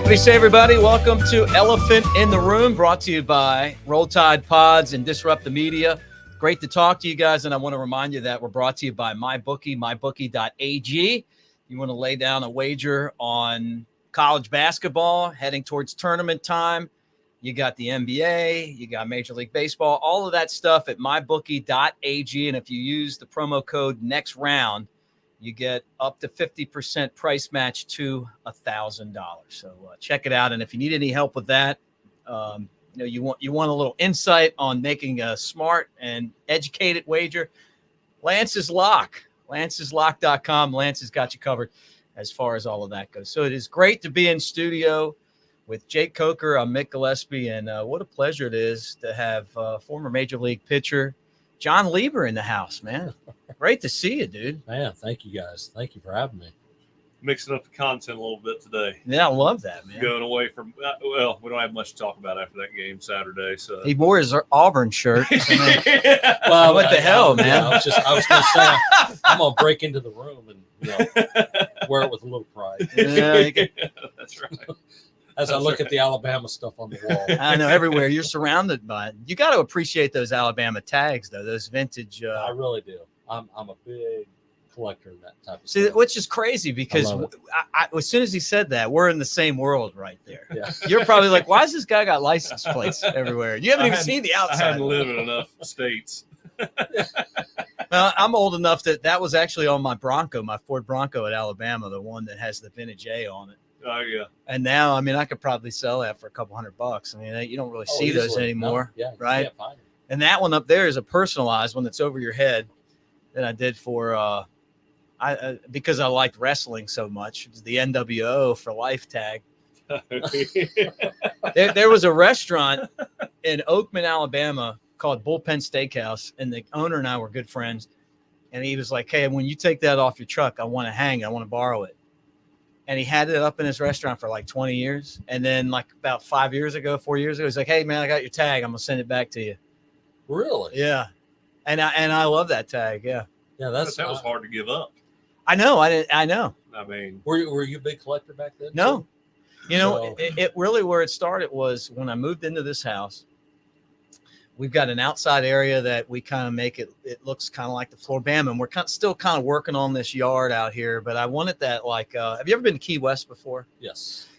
What do you say, everybody? Welcome to Elephant in the Room, brought to you by Roll Tide Pods and Disrupt the Media. Great to talk to you guys, and I want to remind you that we're brought to you by MyBookie, mybookie.ag. You want to lay down a wager on college basketball, heading towards tournament time. You got the NBA, you got Major League Baseball, all of that stuff at mybookie.ag, and if you use the promo code NEXTROUND, you get up to 50% price match to $1,000. So check it out. And if you need any help with that, you want a little insight on making a smart and educated wager, Lance's Lock, lanceslock.com. Lance has got you covered as far as all of that goes. So it is great to be in studio with Jake Coker. I'm Mick Gillispie, and what a pleasure it is to have former Major League pitcher Jon Lieber in the house, man. Great to see you, dude. Man, thank you guys. Thank you for having me. Mixing up the content a little bit today. Yeah, I love that, man. Going away from, well, we don't have much to talk about after that game Saturday. So he wore his Auburn shirt. Well, what the hell, man? Yeah, I was going to say, I'm going to break into the room and wear it with a little pride. Yeah, that's right. As I look at the Alabama stuff on the wall. I know, everywhere. You're surrounded by it. You got to appreciate those Alabama tags, though, those vintage. I really do. I'm a big collector of that type of stuff. See, which is crazy because as soon as he said that, we're in the same world right there. Yeah. You're probably like, why has this guy got license plates everywhere? You haven't even seen the outside. I hadn't lived in enough states. I'm old enough that was actually on my Bronco, my Ford Bronco at Alabama, the one that has the vintage A on it. Oh, yeah. And now, I mean, I could probably sell that for a couple $100. I mean, you don't really see easily. those anymore, no. right? And that one up there is a personalized one that's over your head that I did for because I liked wrestling so much. It was the NWO for life tag. There was a restaurant in Oakman, Alabama called Bullpen Steakhouse, and the owner and I were good friends. And he was like, hey, when you take that off your truck, I want to borrow it. And he had it up in his restaurant for like 20 years. And then like about 4 years ago, he's like, hey, man, I got your tag. I'm going to send it back to you. Really? Yeah. And I love that tag. Yeah. Yeah, that was hard to give up. I know. I know. I mean, were you a big collector back then? No. Too? You know, it really where it started was when I moved into this house. We've got an outside area that we kind of make it looks kind of like the Floribama, and we're still kind of working on this yard out here. But I wanted that like, have you ever been to Key West before? Yes.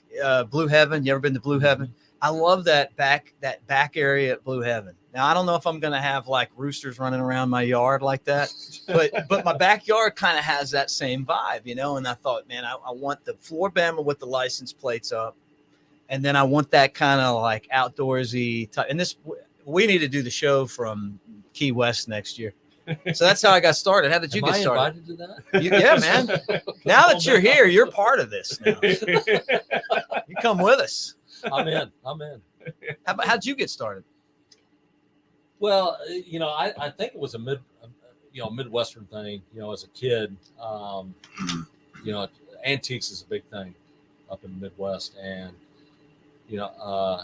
Blue Heaven. You ever been to Blue Heaven? I love that back area at Blue Heaven. Now, I don't know if I'm going to have like roosters running around my yard like that, but my backyard kind of has that same vibe, you know? And I thought, man, I want the Floribama with the license plates up. And then I want that kind of like outdoorsy type. And we need to do the show from Key West next year. So that's how I got started. How did you get started? Invited to that? Yeah, man. Now that you're here, you're part of this now. You come with us. I'm in. How'd you get started? Well, I think it was a Midwestern thing, as a kid. Antiques is a big thing up in the Midwest. And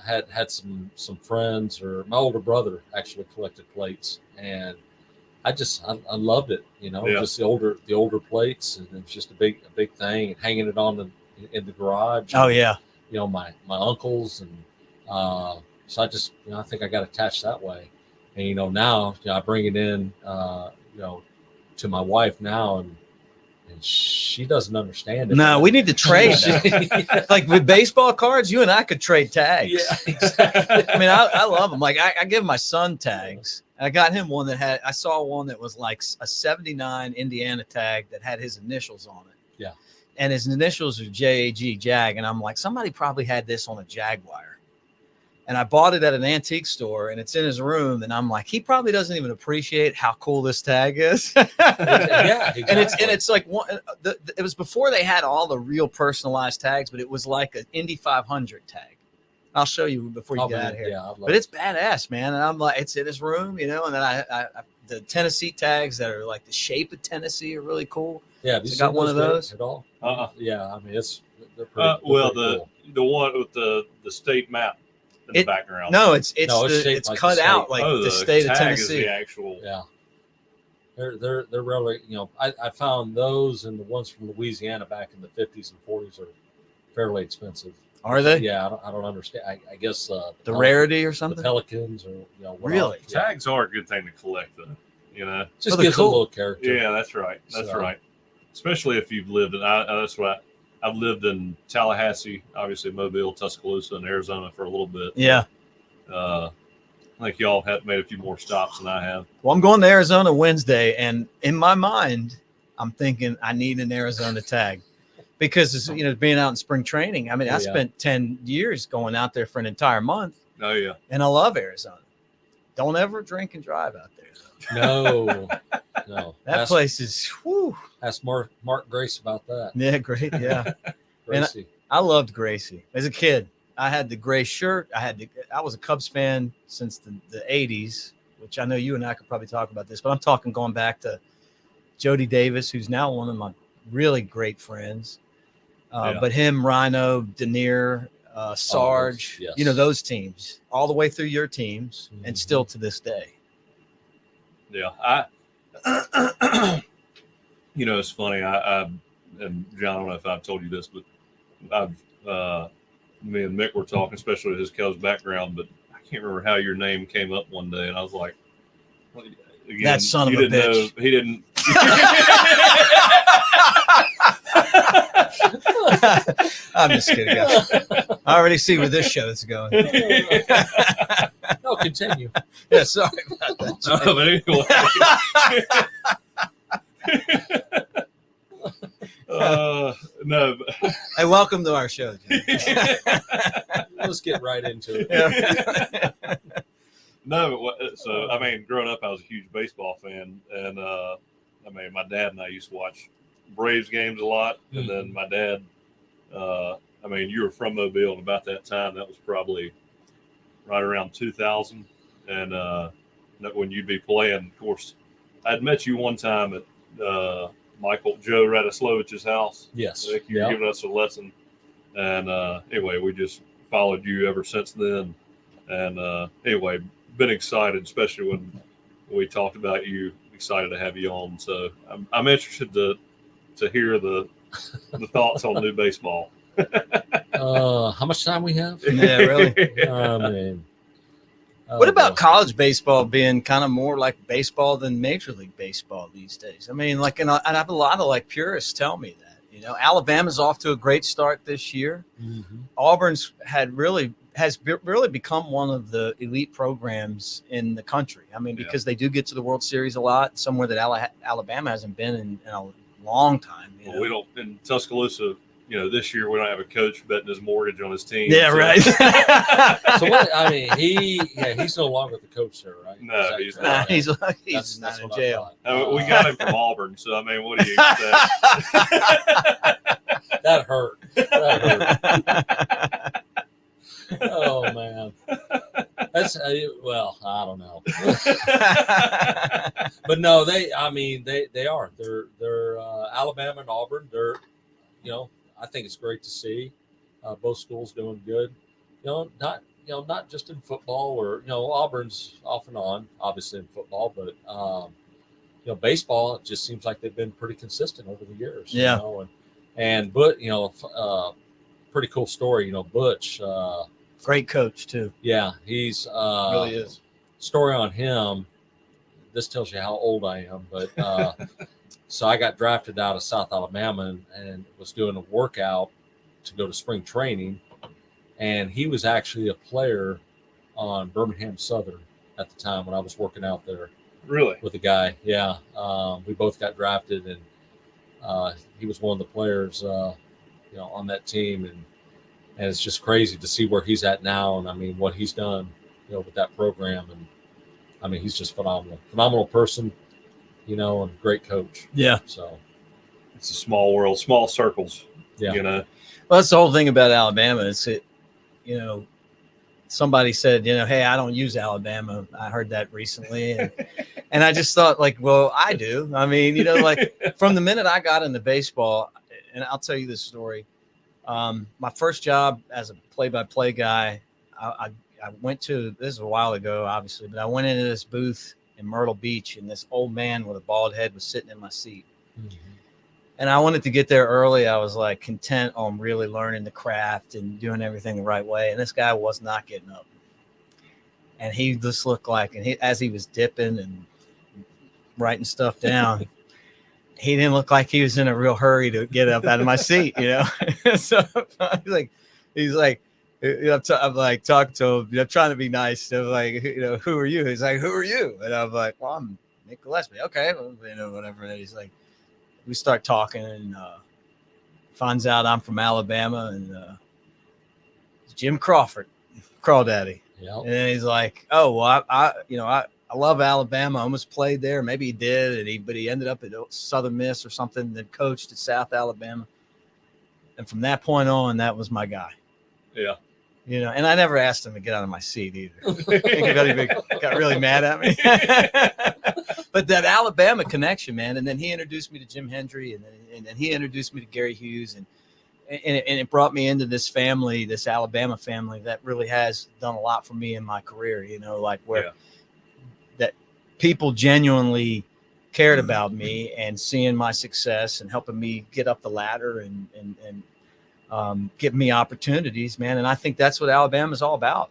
had some friends, or my older brother actually collected plates, and I loved it. Just the older plates, and it was just a big thing, and hanging it on in the garage. Oh yeah. My uncles, and so I think I got attached that way, and now I bring it in to my wife now, and she doesn't understand it. No, we need to trade. Like with baseball cards, you and I could trade tags. Yeah, exactly. I mean, I love them. Like I give my son tags. I got him one I saw one that was like a 79 Indiana tag that had his initials on it. Yeah. And his initials are JAG, Jag. And I'm like, somebody probably had this on a Jaguar. And I bought it at an antique store, and it's in his room. And I'm like, he probably doesn't even appreciate how cool this tag is. Yeah, exactly. And it's like it was before they had all the real personalized tags, but it was like an Indy 500 tag. I'll show you before you get out of here. Yeah, but it's badass, man. And I'm like, it's in his room, And then I the Tennessee tags that are like the shape of Tennessee are really cool. Yeah, so got one of those at all? Yeah, I mean they're pretty cool. The one with the state map in the background. No, it's like cut out like the state of Tennessee. Is the actual. Yeah. They're really, I found those, and the ones from Louisiana back in the 50s and 40s are fairly expensive. Are they? Yeah, I don't understand. I guess the rarity or something. The Pelicans, or Really? Tags are a good thing to collect, though. Just gives cool. a little character. Yeah, that's right. That's right. Especially if you've lived in. That's what I've lived in Tallahassee, obviously Mobile, Tuscaloosa, and Arizona for a little bit. Yeah. I think y'all have made a few more stops than I have. Well, I'm going to Arizona Wednesday, and in my mind, I'm thinking I need an Arizona tag because being out in spring training. I mean, I spent 10 years going out there for an entire month. Oh yeah, and I love Arizona. Don't ever drink and drive out there. No. That place is. Whew. Ask Mark Grace about that. Yeah, great. Yeah, Gracie. I loved Gracie as a kid. I had the gray shirt. I was a Cubs fan since the 80s, which I know you and I could probably talk about this, but I'm talking going back to Jody Davis, who's now one of my really great friends. But him, Rhino, Denier, Sarge, yes. Those teams, all the way through your teams, and still to this day. Yeah, it's funny. And John, I don't know if I've told you this, but me and Mick were talking, especially with his Cubs background, but I can't remember how your name came up one day, and I was like, again, that son of a bitch. He didn't. I'm just kidding, guys. I already see where this show is going. No, continue. Yeah, sorry about that. No. Hey, welcome to our show. Let's get right into it. No, so I mean, growing up, I was a huge baseball fan, and my dad and I used to watch Braves games a lot, and then my dad. You were from Mobile, and about that time, that was probably right around 2000, and when you'd be playing. Of course, I'd met you one time at Joe Radislovich's house. Yes, I think you were giving us a lesson, and anyway, we just followed you ever since then, and anyway, been excited, especially when we talked about you. Excited to have you on, so I'm interested to hear the thoughts on new baseball. How much time we have? Yeah, really. What about college baseball being kind of more like baseball than Major League Baseball these days? I mean, and I have a lot of purists tell me that. Alabama's off to a great start this year. Mm-hmm. Auburn's has really become one of the elite programs in the country. I mean, because they do get to the World Series a lot, somewhere that Alabama hasn't been in a long time. Well, we don't in Tuscaloosa. This year we don't have a coach betting his mortgage on his team. Yeah, right. So what? I mean, he's no longer the coach there, right? No, he's not. He's That's not in what jail. We got him from Auburn, so what do you expect? That hurt. Oh man, that's well, I don't know. But no, they are. They're Alabama and Auburn. They're I think it's great to see both schools doing good. Not just in football, or Auburn's off and on, obviously in football, but baseball, it just seems like they've been pretty consistent over the years. Yeah. But pretty cool story. Butch. Great coach too. Yeah, he's really is. Story on him. This tells you how old I am, but so I got drafted out of South Alabama and was doing a workout to go to spring training, and he was actually a player on Birmingham Southern at the time when I was working out there. Really? With a guy, yeah. We both got drafted, and he was one of the players, on that team, and it's just crazy to see where he's at now, and what he's done, with that program, and he's just phenomenal person, and great coach. Yeah. So it's a small world, small circles. Yeah. Well, that's the whole thing about Alabama. It's somebody said, hey, I don't use Alabama. I heard that recently. And I just thought well, I do. From the minute I got into baseball, and I'll tell you this story. My first job as a play-by-play guy, I went to, this is a while ago, obviously, but I went into this booth in Myrtle Beach, and this old man with a bald head was sitting in my seat. Mm-hmm. And I wanted to get there early. I was like content on really learning the craft and doing everything the right way. And this guy was not getting up. And he just looked like, and as he was dipping and writing stuff down, he didn't look like he was in a real hurry to get up out of my seat, So he's like, I'm like talking to him. I'm trying to be nice. So like, who are you? He's like, who are you? And I'm like, well, I'm Mick Gillispie. Okay, well, whatever. And he's like, we start talking and finds out I'm from Alabama and Jim Crawford, Crawdaddy. Yep. And then he's like, oh, well, I love Alabama. I almost played there. Maybe he did, but he ended up at Southern Miss or something, then coached at South Alabama. And from that point on, that was my guy. Yeah. And I never asked him to get out of my seat either. I think he got really mad at me. But that Alabama connection, man. And then he introduced me to Jim Hendry, and then he introduced me to Gary Hughes, and it brought me into this family, this Alabama family that really has done a lot for me in my career. Like where that people genuinely cared about me and seeing my success and helping me get up the ladder and give me opportunities, man. And I think that's what Alabama is all about,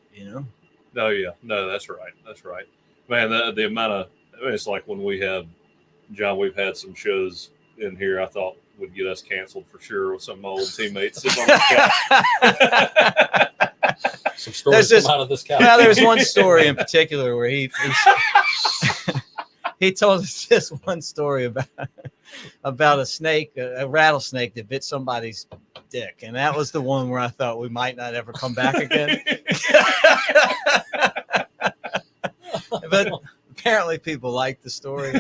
No, yeah. No, that's right. That's right. Man, the amount of, it's like when we have, John, we've had some shows in here I thought would get us canceled for sure with some old teammates sitting on the couch. Some stories come out of this couch. Yeah, there's one story in particular where he told us this one story about a snake, a rattlesnake that bit somebody's dick. And that was the one where I thought we might not ever come back again. But apparently people like the story.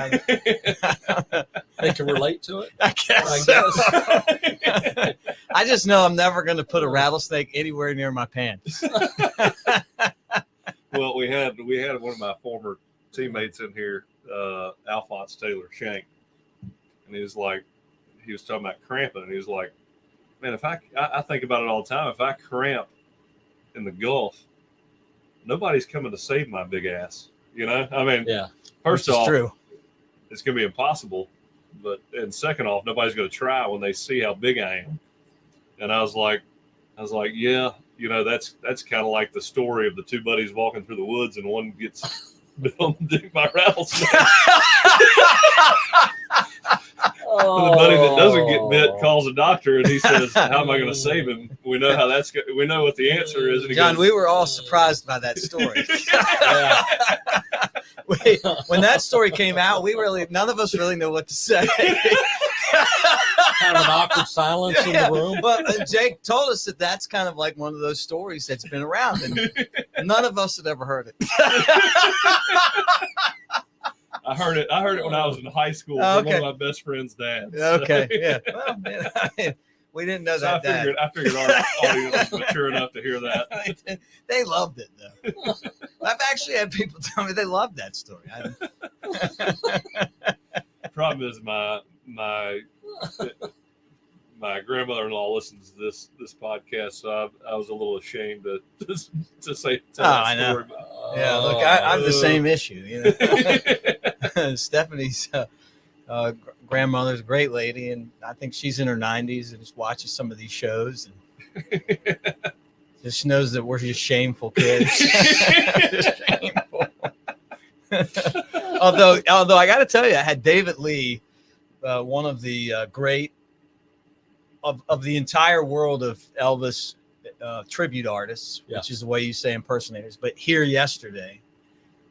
They can relate to it. I guess. I just know I'm never going to put a rattlesnake anywhere near my pants. Well, we had one of my former teammates in here, Alphonse Taylor Shank, and he was talking about cramping, and he was like, man, if I think about it all the time, if I cramp in the Gulf, nobody's coming to save my big ass. I mean, yeah. First off, true. It's going to be impossible. And second off, nobody's going to try when they see how big I am. And I was like, yeah, that's kind of like the story of the two buddies walking through the woods, and one gets bit on the dick by rattlesnake. The buddy that doesn't get bit calls a doctor, and he says, how am I going to save him? We know how we know what the answer is. And John, we were all surprised by that story. When that story came out, none of us really knew what to say. Kind of an awkward silence in the room. But Jake told us that that's kind of like one of those stories that's been around, and none of us had ever heard it. I heard it when I was in high school from one of my best friend's dads. Okay, yeah. Well, man, we didn't know that. I figured our audience was mature enough to hear that. They loved it, though. I've actually had people tell me they loved that story. Problem is, my grandmother-in-law listens to this podcast, so I was a little ashamed to say tell that story. Yeah, look, I have the same issue. Stephanie's grandmother's a great lady, and I think she's in her 90s and just watches some of these shows and just knows that we're just shameful kids. Just shameful. Although I got to tell you, I had David Lee, one of the great of the entire world of Elvis tribute artists, which is the way you say impersonators, but here yesterday.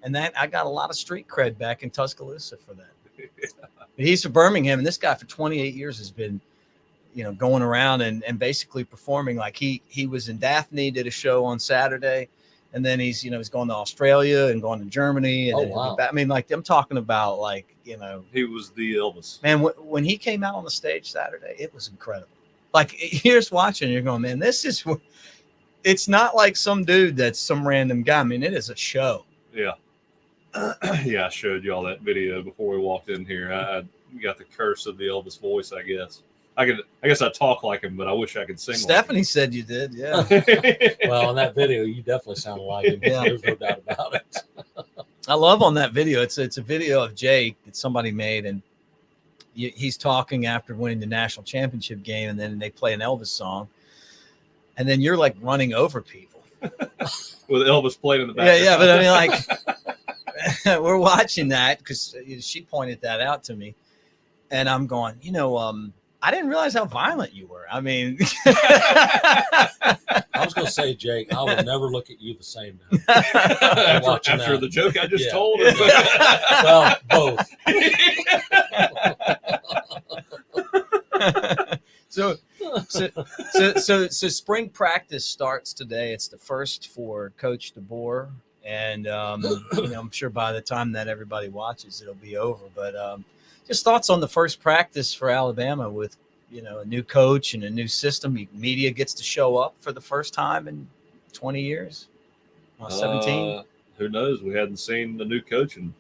And that I got a lot of street cred back in Tuscaloosa for that. But he's from Birmingham, and this guy for 28 years has been, going around and basically performing. Like he was in Daphne, did a show on Saturday, and then he's going to Australia and going to Germany. And wow. I mean, like I'm talking about he was the Elvis. Man, when he came out on the stage Saturday, it was incredible. Like you're just watching, you're going, man, it's not like some dude that's some random guy. I mean, it is a show. Yeah. Yeah, I showed you all that video before we walked in here. I got the curse of the Elvis voice, I guess. I guess I talk like him, but I wish I could sing. Stephanie said you did, yeah. Well, in that video, you definitely sounded like him. Yeah. There's no doubt about it. I love on that video. It's a video of Jake that somebody made, and he's talking after winning the national championship game, and then they play an Elvis song, and then you're like running over people with Elvis playing in the background. Yeah, but I mean, like, we're watching that because she pointed that out to me, and I'm going, I didn't realize how violent you were. I mean, I was going to say, Jake, I will never look at you the same now. after the joke I just told. Well, both. So spring practice starts today. It's the first for Coach DeBoer, and I'm sure by the time that everybody watches, it'll be over. But just thoughts on the first practice for Alabama with a new coach and a new system. Media gets to show up for the first time in 20 years. 17. Who knows? We hadn't seen the new coach in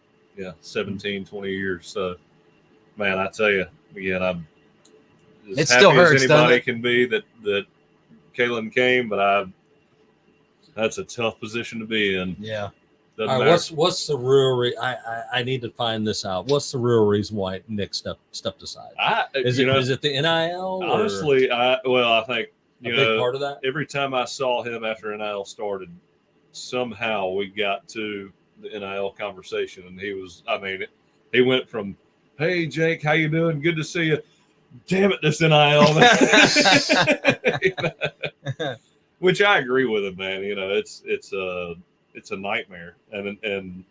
17, 20 years. So, man, I tell you, again, I'm as it happy still hurts, as anybody can be that Kalen came, but that's a tough position to be in. Yeah. All right, what's the real I need to find this out. What's the real reason why Nick stepped aside? Is it the NIL? Honestly, I think a big part of that. Every time I saw him after NIL started, somehow we got to the NIL conversation, and he went from, "Hey Jake, how you doing? Good to see you." Damn it, this NIL, man. Which I agree with him, man. It's a nightmare, and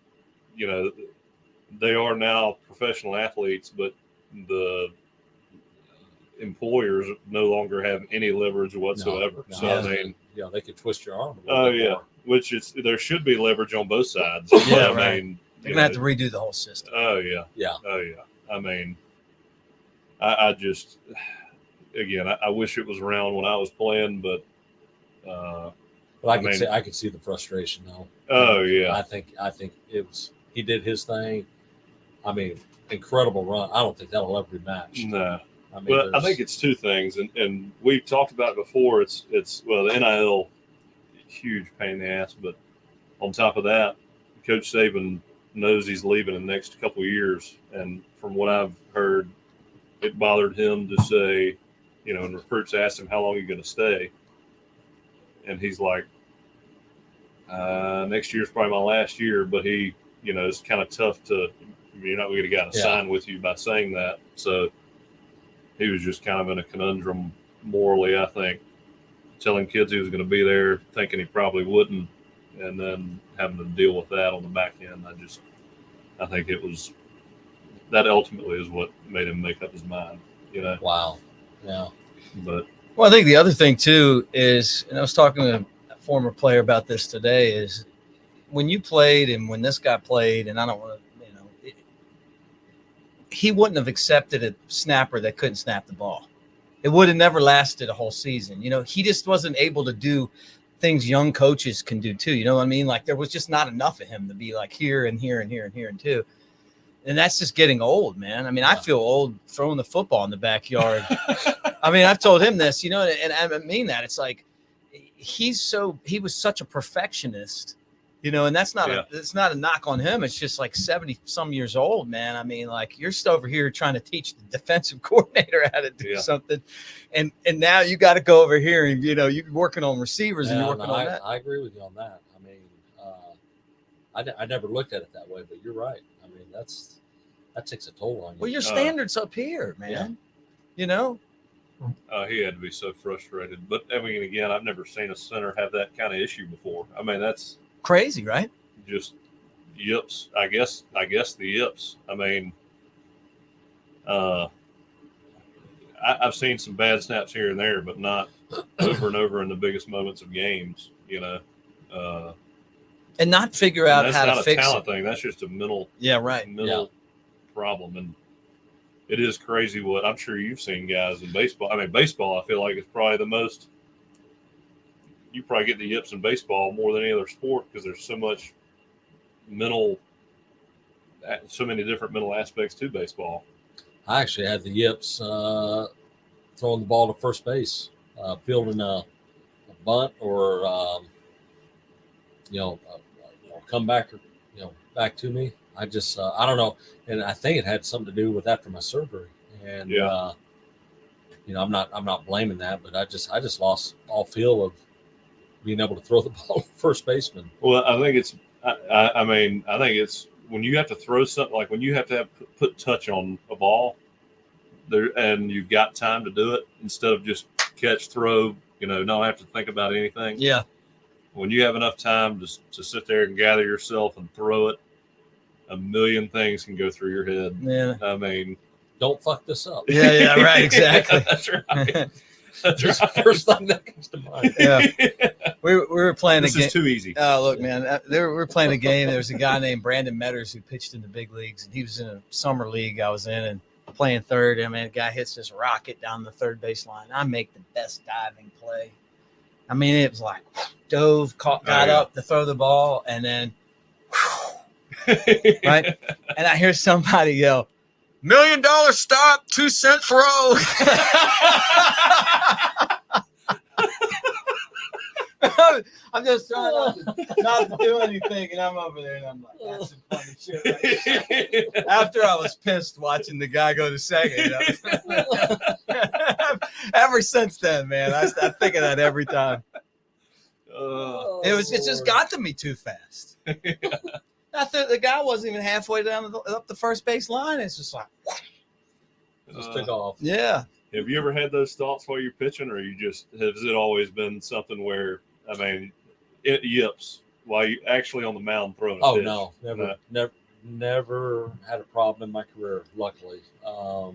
they are now professional athletes, but the employers no longer have any leverage whatsoever. They could twist your arm. More. Which there should be leverage on both sides. Yeah, right. They're gonna have to redo the whole system. Oh yeah. Oh yeah. I just, again, I wish it was around when I was playing, but. I could see the frustration though. Oh yeah. I think he did his thing. Incredible run. I don't think that'll ever be matched. No. I think it's two things, and we've talked about it before. It's the NIL, huge pain in the ass, but on top of that, Coach Saban knows he's leaving in the next couple of years, and from what I've heard, it bothered him to say, and recruits asked him, "How long are you going to stay?" And he's like, "Next year's probably my last year," but he, it's kind of tough to, you're not going to get a sign with you by saying that. So he was just kind of in a conundrum morally, I think, telling kids he was going to be there, thinking he probably wouldn't, and then having to deal with that on the back end. I think it was, that ultimately is what made him make up his mind, Wow. Yeah. But. Well, I think the other thing too is, and I was talking to a former player about this today, is when you played and when this guy played, and I don't want to, he wouldn't have accepted a snapper that couldn't snap the ball. It would have never lasted a whole season. He just wasn't able to do things young coaches can do too. You know what I mean? Like there was just not enough of him to be like here and here and here and here and two. And that's just getting old, man. I feel old throwing the football in the backyard. I've told him this, and I mean that. It's like he was such a perfectionist, and that's not it's not a knock on him. It's just like 70 some years old, man. Like you're still over here trying to teach the defensive coordinator how to do something. And now you got to go over here and, you're working on receivers and you're working on that. I agree with you on that. I never looked at it that way, but you're right. That takes a toll on you. Well, your standards up here, man. He had to be so frustrated. But again, I've never seen a center have that kind of issue before. That's crazy, right? Just yips. I guess the yips. I've seen some bad snaps here and there, but not over and over in the biggest moments of games. And not figure out how to fix it. That's not a talent thing. That's just a mental. Yeah, right. Problem. And it is crazy what I'm sure you've seen guys in baseball. Baseball, I feel like it's probably the most. You probably get the yips in baseball more than any other sport because there's so much so many different mental aspects to baseball. I actually had the yips throwing the ball to first base, fielding a bunt or a comeback, back to me. I don't know. And I think it had something to do with after my surgery. And you know, I'm not blaming that, but I just lost all feel of being able to throw the ball to first baseman. Well, I think it's I mean, I think it's when you have to throw something, like when you have to put touch on a ball there, and you've got time to do it instead of just catch, throw, not have to think about anything. Yeah. When you have enough time to sit there and gather yourself and throw it, a million things can go through your head. Yeah. I mean, don't fuck this up. Yeah, right, exactly. That's right. That's That's right. the first thing that comes to mind. Yeah. We were playing This a game. is too easy. Oh, look, man, we were playing a game. There was a guy named Brandon Metters who pitched in the big leagues, and he was in a summer league I was in and playing third. I mean, the guy hits this rocket down the third baseline. I make the best diving play. I mean, it was like dove, got up to throw the ball, and then right. And I hear somebody yell, $1 million stop, 2 cent throw. I'm just trying not to do anything, and I'm over there, and I'm like, that's some funny shit. Right? After I was pissed watching the guy go to second. Ever since then, man, I think of that every time. It just got to me too fast. I thought the guy wasn't even halfway down up the first base line. It's just like, It just took off. yeah. Have you ever had those thoughts while you're pitching, or has it always been something where, I mean, it yips while you actually on the mound throwing a pitch? No, never had a problem in my career, luckily. I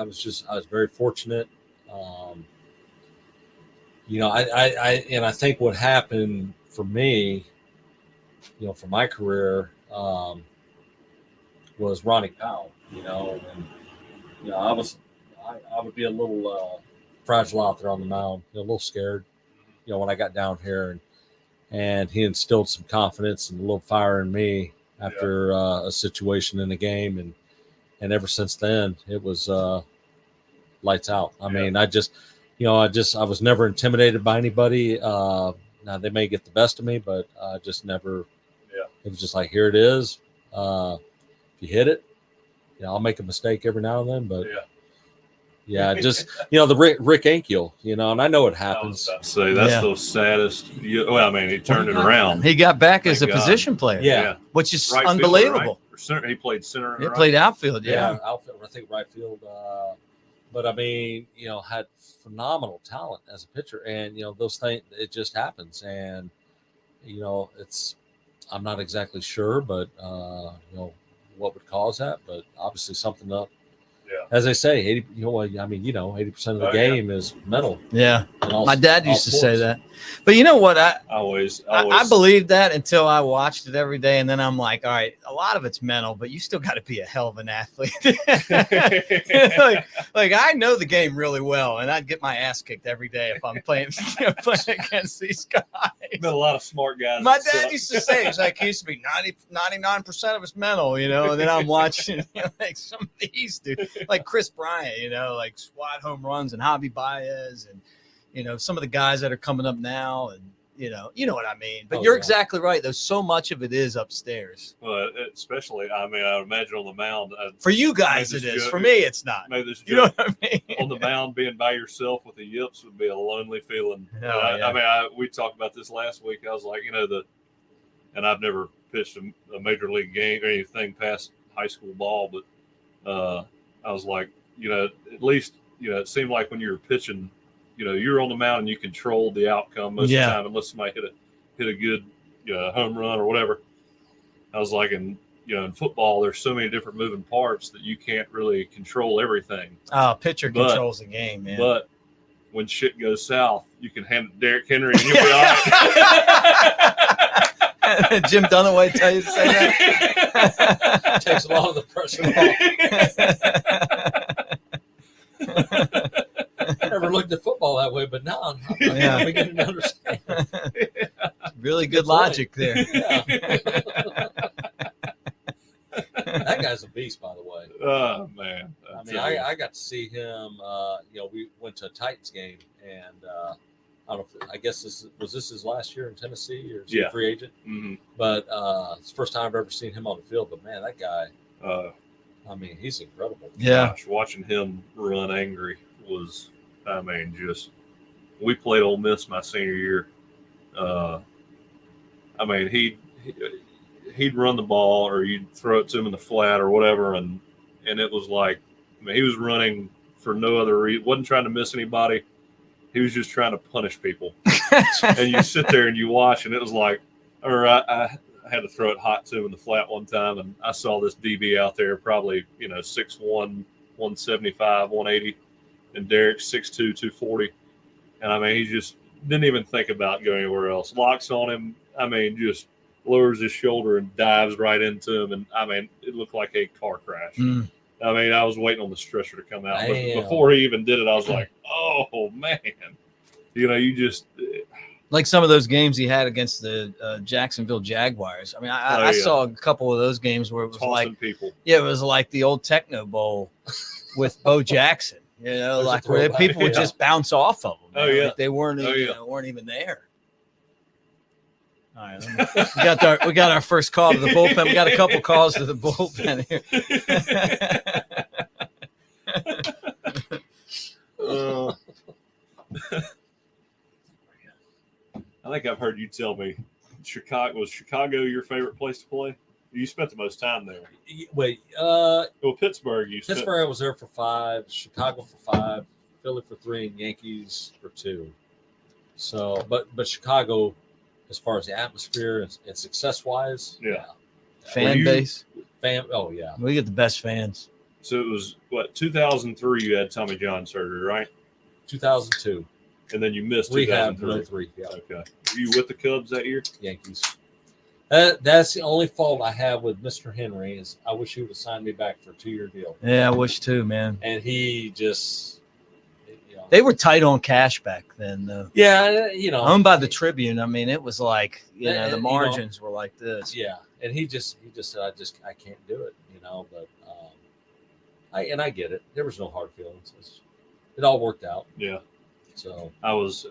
was very fortunate. I think what happened for me, for my career, was Ronnie Powell, and I would be a little fragile out there on the mound, a little scared, when I got down here, and he instilled some confidence and a little fire in me after a situation in the game, and ever since then it was lights out. I mean, I was never intimidated by anybody. Now they may get the best of me, but just never. Yeah. It was just like, here it is. If you hit it, I'll make a mistake every now and then, but just the Rick Ankiel, and I know it happens. I was about to say that's the saddest. Well, I mean, he turned it around. He got back as a position player, which is right unbelievable. Fielder, right? He played center. And he played outfield, outfield. I think right field. But I mean, had phenomenal talent as a pitcher, and those things, it just happens, and it's. I'm not exactly sure, but what would cause that, but obviously something up. Yeah. As I say, 80% of the game is mental. Yeah. My dad used to say that. But you know what? I believed that until I watched it every day. And then I'm like, all right, a lot of it's mental, but you still got to be a hell of an athlete. like I know the game really well, and I'd get my ass kicked every day if I'm playing against these guys. Been a lot of smart guys. My dad used to say, he used to be 99% of it's mental, and then I'm watching like some of these dudes. Like Chris Bryant, like SWAT home runs, and Javi Baez, and some of the guys that are coming up now, and you know what I mean. But you're exactly right. There's so much of it is upstairs. Well, especially, I would imagine on the mound. For you guys, it is. For me, it's not. You know what I mean? On the mound, being by yourself with the yips would be a lonely feeling. We talked about this last week. I was like, and I've never pitched a major league game or anything past high school ball, but I was like, at least, it seemed like when you were pitching, you're on the mound and you controlled the outcome most of the time, unless somebody hit a good home run or whatever. I was like, in football, there's so many different moving parts that you can't really control everything. Pitcher controls the game, man. But when shit goes south, you can hand it to Derrick Henry and you'll be all right. Jim Dunaway tell you to say that? Takes a lot of the pressure off. I never looked at football that way, but now I'm beginning to understand. Really good logic there. Yeah. That guy's a beast, by the way. Oh, man. I got to see him. We went to a Titans game, and I don't know. I guess this was his last year in Tennessee, or is he a free agent? Mm-hmm. But it's the first time I've ever seen him on the field. But man, that guy. I mean, he's incredible. Yeah. Gosh, watching him run angry was, I mean, just we played Ole Miss my senior year. I mean, he'd run the ball or you'd throw it to him in the flat or whatever, and it was like, I mean, he was running for no other reason. Wasn't trying to miss anybody. He was just trying to punish people. And you sit there and you watch, and it was like, or I had to throw it hot to him in the flat one time, and I saw this DB out there, probably 6'1", 175, 180, and Derrick 6'2", 240, and I mean he just didn't even think about going anywhere else. Locks on him, I mean just lowers his shoulder and dives right into him, and I mean it looked like a car crash. I mean I was waiting on the stretcher to come out, but before he even did it, I was like, oh man, you just. Like some of those games he had against the Jacksonville Jaguars. I mean, I saw a couple of those games where it was tossing people. Yeah, it was like the old Techno Bowl with Bo Jackson. Like where people would just bounce off of them. Oh yeah, like they weren't even there. All right, we got our first call to the bullpen. We got a couple calls to the bullpen here. I think I've heard you tell me Chicago your favorite place to play? You spent the most time there. Wait, Pittsburgh. I was there for 5, Chicago for 5, Philly for 3, and Yankees for 2. So, but Chicago, as far as the atmosphere and success wise, fan base, oh yeah, we get the best fans. So it was 2003. You had Tommy John surgery, right? 2002. And then you missed rehab 2003. Yeah. Okay. Were you with the Cubs that year? Yankees. That's the only fault I have with Mr. Henry is I wish he would have signed me back for a 2-year deal. Yeah, I wish too, man. And he just, they were tight on cash back then, though. Yeah, owned by the Tribune. I mean, it was like the margins were like this. Yeah, and he just said, I can't do it, But I get it. There was no hard feelings. It all worked out. Yeah. So I was.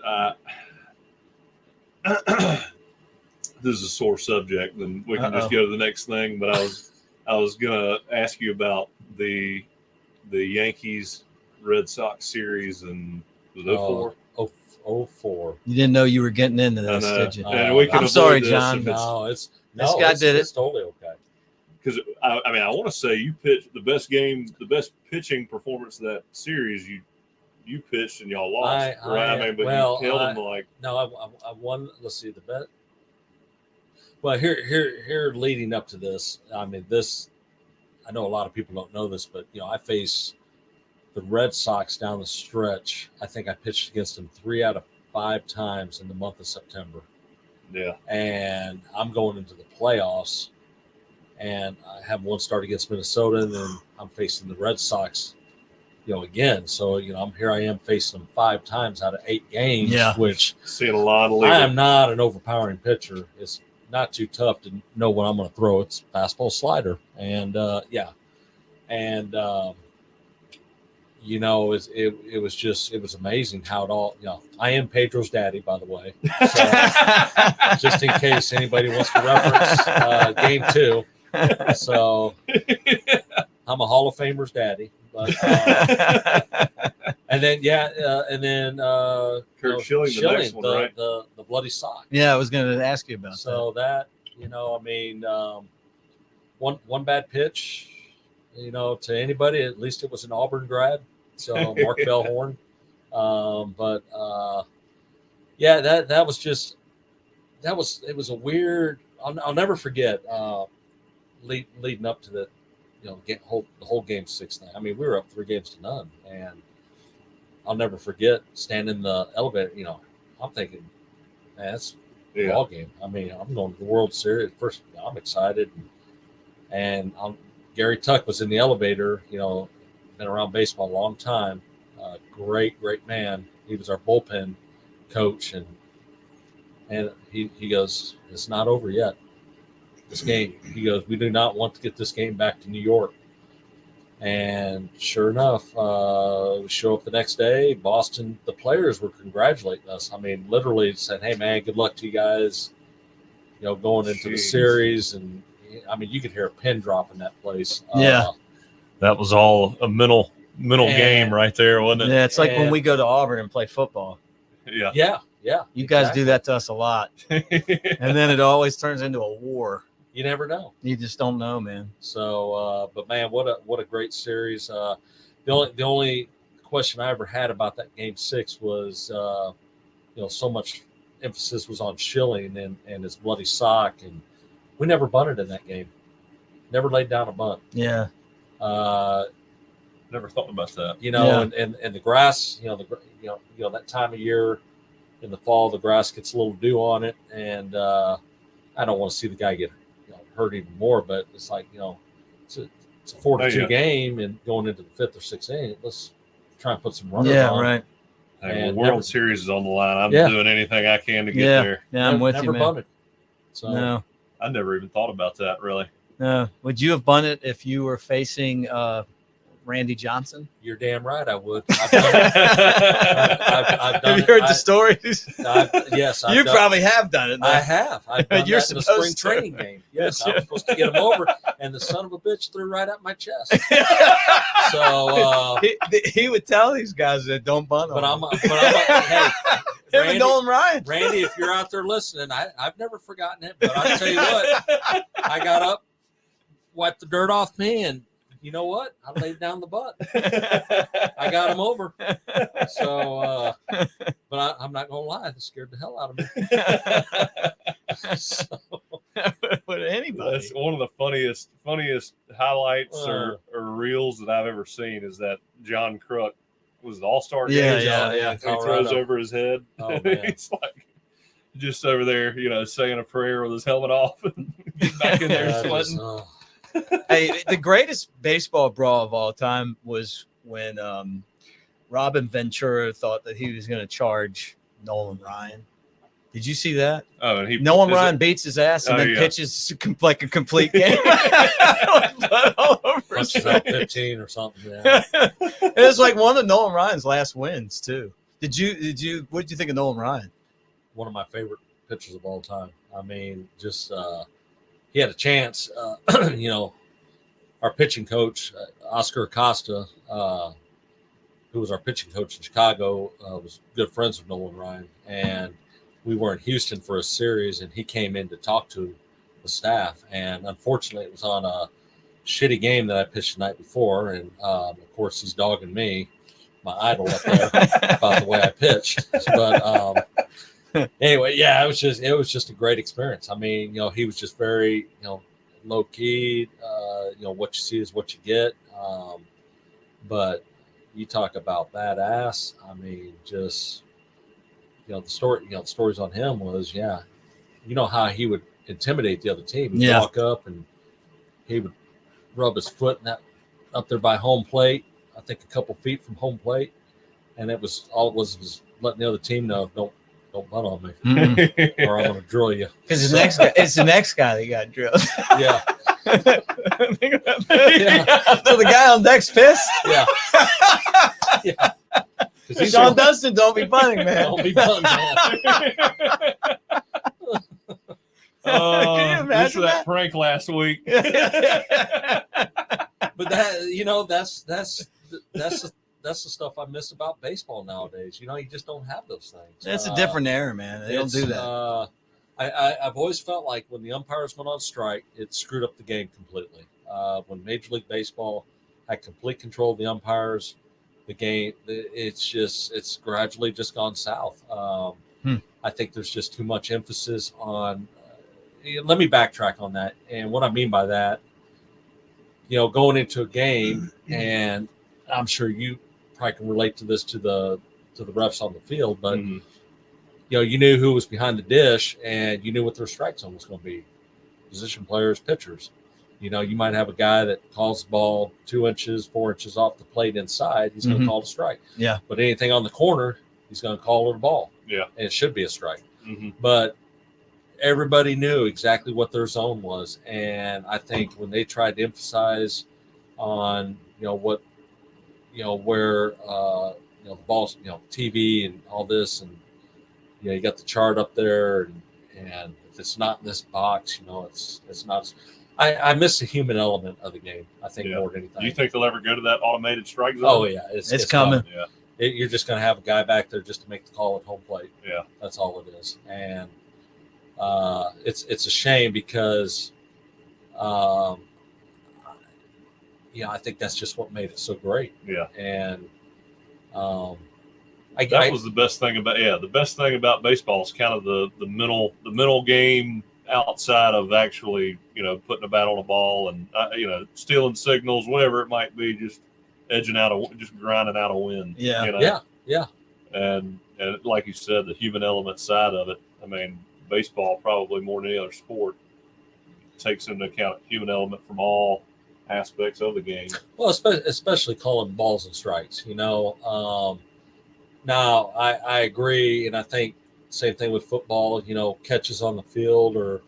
This is a sore subject, then we can just go to the next thing. But I was gonna ask you about the Yankees Red Sox series in 04. 04. You didn't know you were getting into this, did you? I'm sorry, John. This guy did it. It's totally okay. Because I mean, I want to say you pitched the best pitching performance of that series. You pitched and y'all lost, right? You held them like. No, I won. Let's see the bet. Well, here, leading up to this, I mean, I know a lot of people don't know this, but I face the Red Sox down the stretch. I think I pitched against them 3 out of 5 times in the month of September. Yeah, and I'm going into the playoffs, and I have one start against Minnesota, and then I'm facing the Red Sox. Again, so I am facing them 5 times out of 8 games. Yeah, which seeing a lot of. I am not an overpowering pitcher. It's not too tough to know what I'm going to throw. It's fastball, slider, and it was amazing how it all. I am Pedro's daddy, by the way. So, just in case anybody wants to reference game 2, so I'm a Hall of Famer's daddy. But, and then Kurt Schilling, the next one, right? The bloody sock. Yeah, I was going to ask you about that. So that one bad pitch, to anybody, at least it was an Auburn grad. So Mark Bellhorn, it was a weird. I'll never forget leading up to the. The whole game 6-9. I mean, we were up 3 games to none, and I'll never forget standing in the elevator. I'm thinking, man, that's a ball game. I mean, I'm going to the World Series. First, I'm excited, and Gary Tuck was in the elevator. Been around baseball a long time. Great man. He was our bullpen coach, and he goes, "It's not over yet. This game," he goes, "we do not want to get this game back to New York." And sure enough, we show up the next day. Boston, the players were congratulating us. I mean, literally said, "Hey, man, good luck to you guys, going into the series." And I mean, you could hear a pin drop in that place. That was all a mental And- game right there, wasn't it? Yeah, it's like when And- we go to Auburn and play football. Yeah. Yeah. You guys do that to us a lot. And then it always turns into a war. You never know. You just don't know, man. So, but man, what a great series. The only question I ever had about that game 6 was, so much emphasis was on Schilling and his bloody sock, and we never bunted in that game. Never laid down a bunt. Yeah. Never thought about that. And the grass, that time of year in the fall, the grass gets a little dew on it, and I don't want to see the guy get hurt even more. But it's like it's a 4-2 game, and going into the 5th or 6th inning, let's try and put some runners on. Yeah, right. Hey, And World Series is on the line. I'm Yeah. doing anything I can to get there. Yeah, I'm with never you, man. bunted. So No, I never even thought about that, really. no. Would you have bunted if you were facing Randy Johnson? you're damn right, I would. I've done it. I've done Have you it. heard the stories? Yes, You probably have done it. I have. I've done You're that in the spring supposed to. training game. Yes, I was supposed to get him over, and the son of a bitch threw right at my chest. So, he would tell these guys that don't bunt. but on I'm him. hey, Him and Randy, Nolan Ryan. Randy, if you're out there listening, I've never forgotten it. But I'll tell you what, I got up, wiped the dirt off me, and you know what? I laid down the butt. I got him over. So, but I'm not gonna lie, it scared the hell out of me. So, With anybody. That's one of the funniest highlights or reels that I've ever seen is that John Crook was the All-Star Yeah, game. yeah. He throws over his head. Oh, man. He's like just over there, saying a prayer with his helmet off and get back in there that is, sweating. Hey, the greatest baseball brawl of all time was when Robin Ventura thought that he was going to charge Nolan Ryan. Did you see that? Oh, and Nolan Ryan beats his ass and then yeah. pitches like a complete game. Blood all over his punches out face. 15 or something. Yeah. It was like one of Nolan Ryan's last wins too. What did you think of Nolan Ryan? One of my favorite pitchers of all time. I mean, just he had a chance. Our pitching coach, Oscar Acosta, who was our pitching coach in Chicago, was good friends with Nolan Ryan. And we were in Houston for a series, and he came in to talk to the staff. And unfortunately, it was on a shitty game that I pitched the night before. And, of course, he's dogging me, my idol up there, about the way I pitched. But anyway, yeah, it was just a great experience. I mean, he was just very, low key. What you see is what you get. But you talk about badass. I mean, just the stories on him was, how he would intimidate the other team. He'd walk up and he would rub his foot up there by home plate. I think a couple feet from home plate, and it was letting the other team know, don't bunt on me, or I'm going to drill you. Because it's the next guy that got drilled. Yeah. Think about that. So the guy on deck's pissed. Yeah. Yeah. Sean Dunston, don't be bunting, man. Don't be bunting, man. Can you imagine that prank last week. But that's the stuff I miss about baseball nowadays. You just don't have those things. It's a different era, man. They don't do that. I've always felt like when the umpires went on strike, it screwed up the game completely. When Major League Baseball had complete control of the umpires, the game, it's gradually just gone south. I think there's just too much emphasis on. Let me backtrack on that. And what I mean by that, going into a game, and I'm sure you probably can relate to this to the refs on the field, but you knew who was behind the dish, and you knew what their strike zone was going to be. Position players, pitchers. You might have a guy that calls the ball 2 inches, 4 inches off the plate inside. He's going to call it a strike. Yeah. But anything on the corner, he's going to call it a ball. Yeah. And it should be a strike. Mm-hmm. But everybody knew exactly what their zone was. And I think when they tried to emphasize on, where, the balls, TV and all this, and, you got the chart up there, and if it's not in this box, it's not. I miss the human element of the game. I think Yeah. more than anything. Do you think they'll ever go to that automated strike zone? Oh yeah, It's coming. Yeah. You're just going to have a guy back there just to make the call at home plate. Yeah. That's all it is. And it's a shame because, I think that's just what made it so great. Yeah. And that was the best thing about baseball is kind of the mental game outside of actually, putting a bat on a ball and, stealing signals, whatever it might be, just just grinding out a win. Yeah. Yeah. And like you said, the human element side of it, I mean, baseball probably more than any other sport takes into account human element from all aspects of the game. Well, especially calling balls and strikes, Now, I agree, and I think same thing with football, catches on the field, or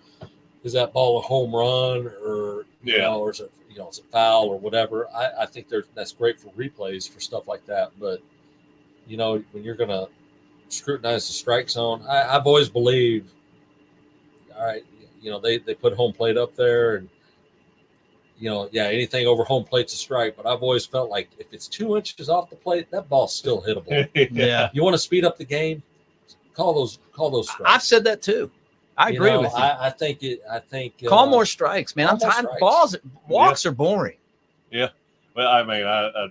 is that ball a home run, or or is it it's a foul or whatever. I think that's great for replays for stuff like that. But when you're going to scrutinize the strike zone, I've always believed, all right, they put home plate up there, and anything over home plate's a strike. But I've always felt like if it's 2 inches off the plate, that ball's still hittable. Yeah. You want to speed up the game? Call those strikes. I've said that too. I agree with you. I think call more strikes, man. I'm tired of walks are boring. Yeah. Well, I mean, I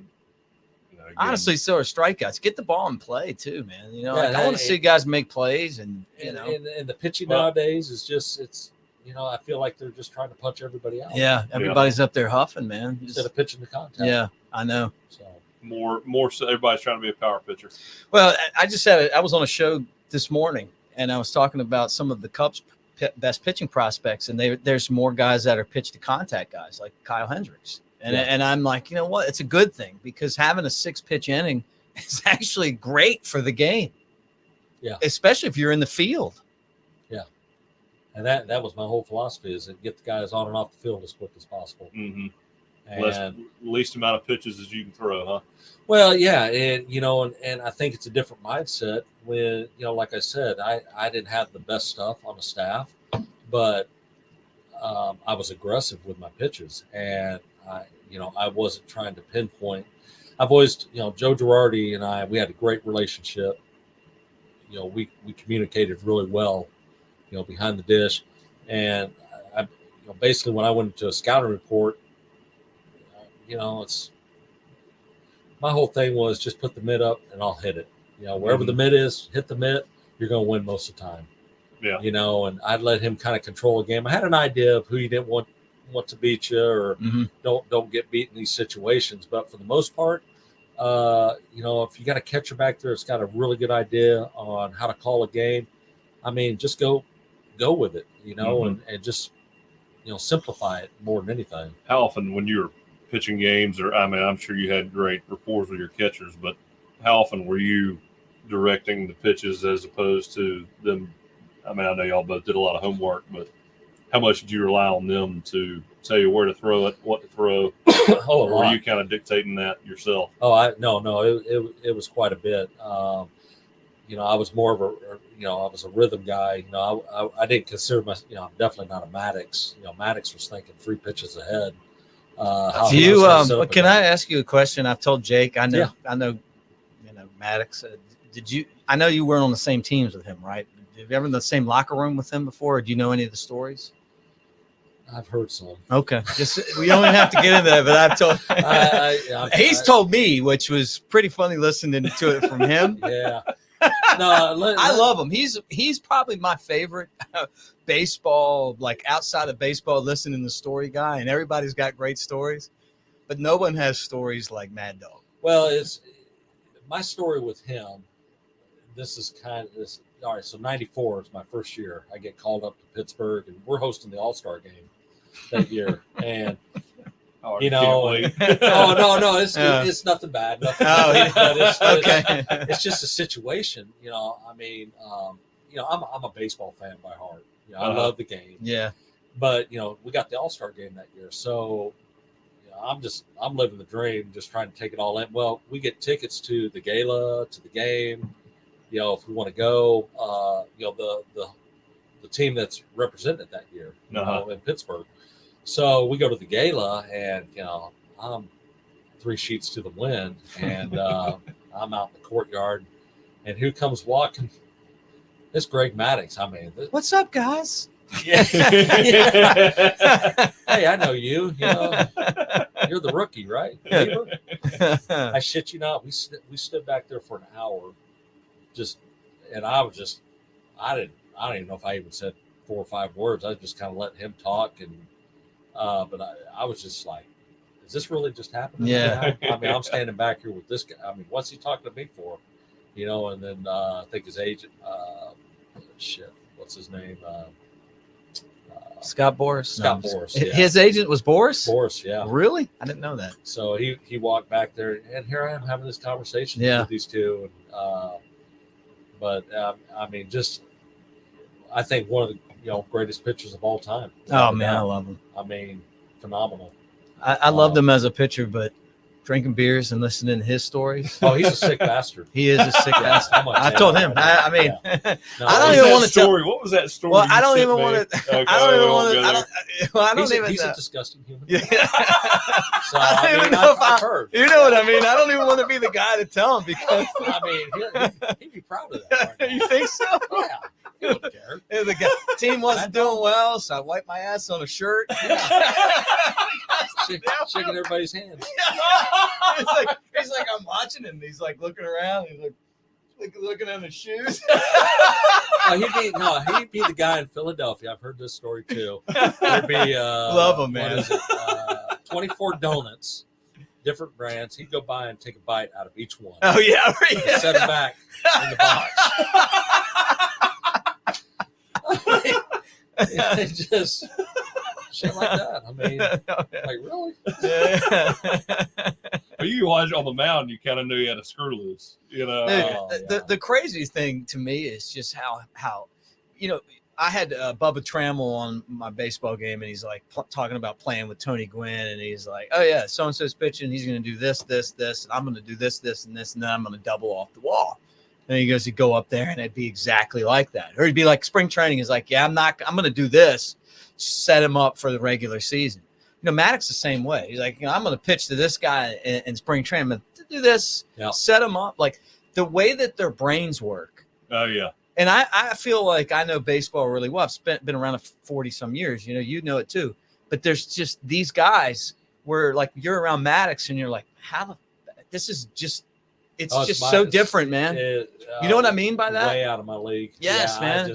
honestly, so are strikeouts. Get the ball in play too, man. I want to see guys make plays, and the pitching nowadays is just I feel like they're just trying to punch everybody out. Yeah, everybody's up there huffing, man. Instead of pitching the contact. Yeah, I know. So more so everybody's trying to be a power pitcher. Well, I was on a show this morning, and I was talking about some of the Cubs' best pitching prospects, and there's more guys that are pitch to contact guys like Kyle Hendricks. And I'm like, you know what? It's a good thing, because having a 6-pitch inning is actually great for the game. Yeah. Especially if you're in the field. Yeah. And that was my whole philosophy, is to get the guys on and off the field as quick as possible. Mm-hmm. And least amount of pitches as you can throw, huh? Well, yeah. And I think it's a different mindset when, like I said, I didn't have the best stuff on the staff, but I was aggressive with my pitches, and I wasn't trying to pinpoint. I've always, Joe Girardi and we had a great relationship. We communicated really well, behind the dish. And I basically when I went into a scouting report, it's my whole thing was just put the mitt up and I'll hit it. Wherever the mitt is, hit the mitt, you're going to win most of the time. Yeah. And I'd let him kind of control the game. I had an idea of who he didn't want to beat you, or don't get beat in these situations. But for the most part, if you got a catcher back there that's got a really good idea on how to call a game, I mean, just go with it, and just, simplify it more than anything. How often when you were pitching games, or, I mean, I'm sure you had great rapport with your catchers, but how often were you directing the pitches as opposed to them? I mean, I know y'all both did a lot of homework, but how much did you rely on them to tell you where to throw it, what to throw? Or were you kind of dictating that yourself? Oh, no, it was quite a bit. I was more of I was a rhythm guy. I didn't consider myself, I'm definitely not a Maddux. Maddux was thinking 3 pitches ahead. Can I ask you a question? I've told Jake, I know, Maddux. I know you weren't on the same teams with him, right? Have you ever been in the same locker room with him before? Or do you know any of the stories? I've heard some. Okay. We don't even have to get into that, but I've told he's told me, which was pretty funny listening to it from him. Yeah. No, I love him. He's probably my favorite baseball, like outside of baseball, listening to story guy, and everybody's got great stories, but no one has stories like Mad Dog. Well, it's my story with him. This is all right. So 94 is my first year. I get called up to Pittsburgh, and we're hosting the All-Star game that year. And no, it's nothing bad. It's just a situation. I mean, I'm a baseball fan by heart. I love the game. Yeah. But we got the All-Star game that year, so I'm living the dream, just trying to take it all in. Well, we get tickets to the gala, to the game. If we want to go, the team that's represented that year, in Pittsburgh. So we go to the gala, and I'm 3 sheets to the wind, and I'm out in the courtyard, and who comes walking? It's Greg Maddux. I mean, What's up, guys? yeah. Hey, I know you. You're the rookie, right? Lieber? I shit you not. We stood back there for an hour, and I didn't even know if I even said 4 or 5 words. I just kind of let him talk, and but I was just like, is this really just happening? Yeah. I mean, I'm standing back here with this guy. I mean, what's he talking to me for? And then I think his agent, what's his name? Scott Boras. Scott Boras. Yeah. His agent was Boras? Boras, yeah. Really? I didn't know that. So he walked back there, and here I am having this conversation with these two. And, but I mean, I think one of the greatest pitchers of all time. Oh man, I love him. I mean, phenomenal. I loved him as a pitcher, but drinking beers and listening to his stories. Oh, he's a sick bastard. He is a sick bastard. I told him. I mean, No, I don't even want to tell. What was that story? Well, I don't even want to. Okay, I don't even want to. I don't even. He's a disgusting human. Yeah. So I don't I even mean, know if I've heard. You know what I mean? I don't even want to be the guy to tell him because. I mean, he'd be proud of that. Right now. You think so? Yeah, he wouldn't care. Yeah, the team wasn't doing well, so I wiped my ass on a shirt. Shaking everybody's hands. He's like, I'm watching him. He's like looking around. He's like looking at his shoes. He'd be the guy in Philadelphia. I've heard this story too. There'd be love him, man. What is it? 24 donuts, different brands. He'd go by and take a bite out of each one. Oh yeah, And set them back in the box. It just shit like that. I mean, like really? Well, you watch on the mound, you kind of knew you had a screw loose. The crazy thing to me is just how I had Bubba Trammell on my baseball game, and he's like talking about playing with Tony Gwynn, and he's like, oh yeah, so and so's pitching, he's going to do this, and I'm going to do this, and this, and then I'm going to double off the wall. And he goes, he'd go up there and it'd be exactly like that. Or he'd be like, spring training is like, yeah, I'm going to do this, set him up for the regular season. Maddux the same way. He's like, I'm going to pitch to this guy in spring training. I'm going to do this, set him up. Like the way that their brains work. Oh, yeah. And I feel like I know baseball really well. I've been around 40 some years. You know it too. But there's just these guys where like you're around Maddux and you're like, this is just, it's so different, man. You know what I mean by that? Way out of my league. Yes, man.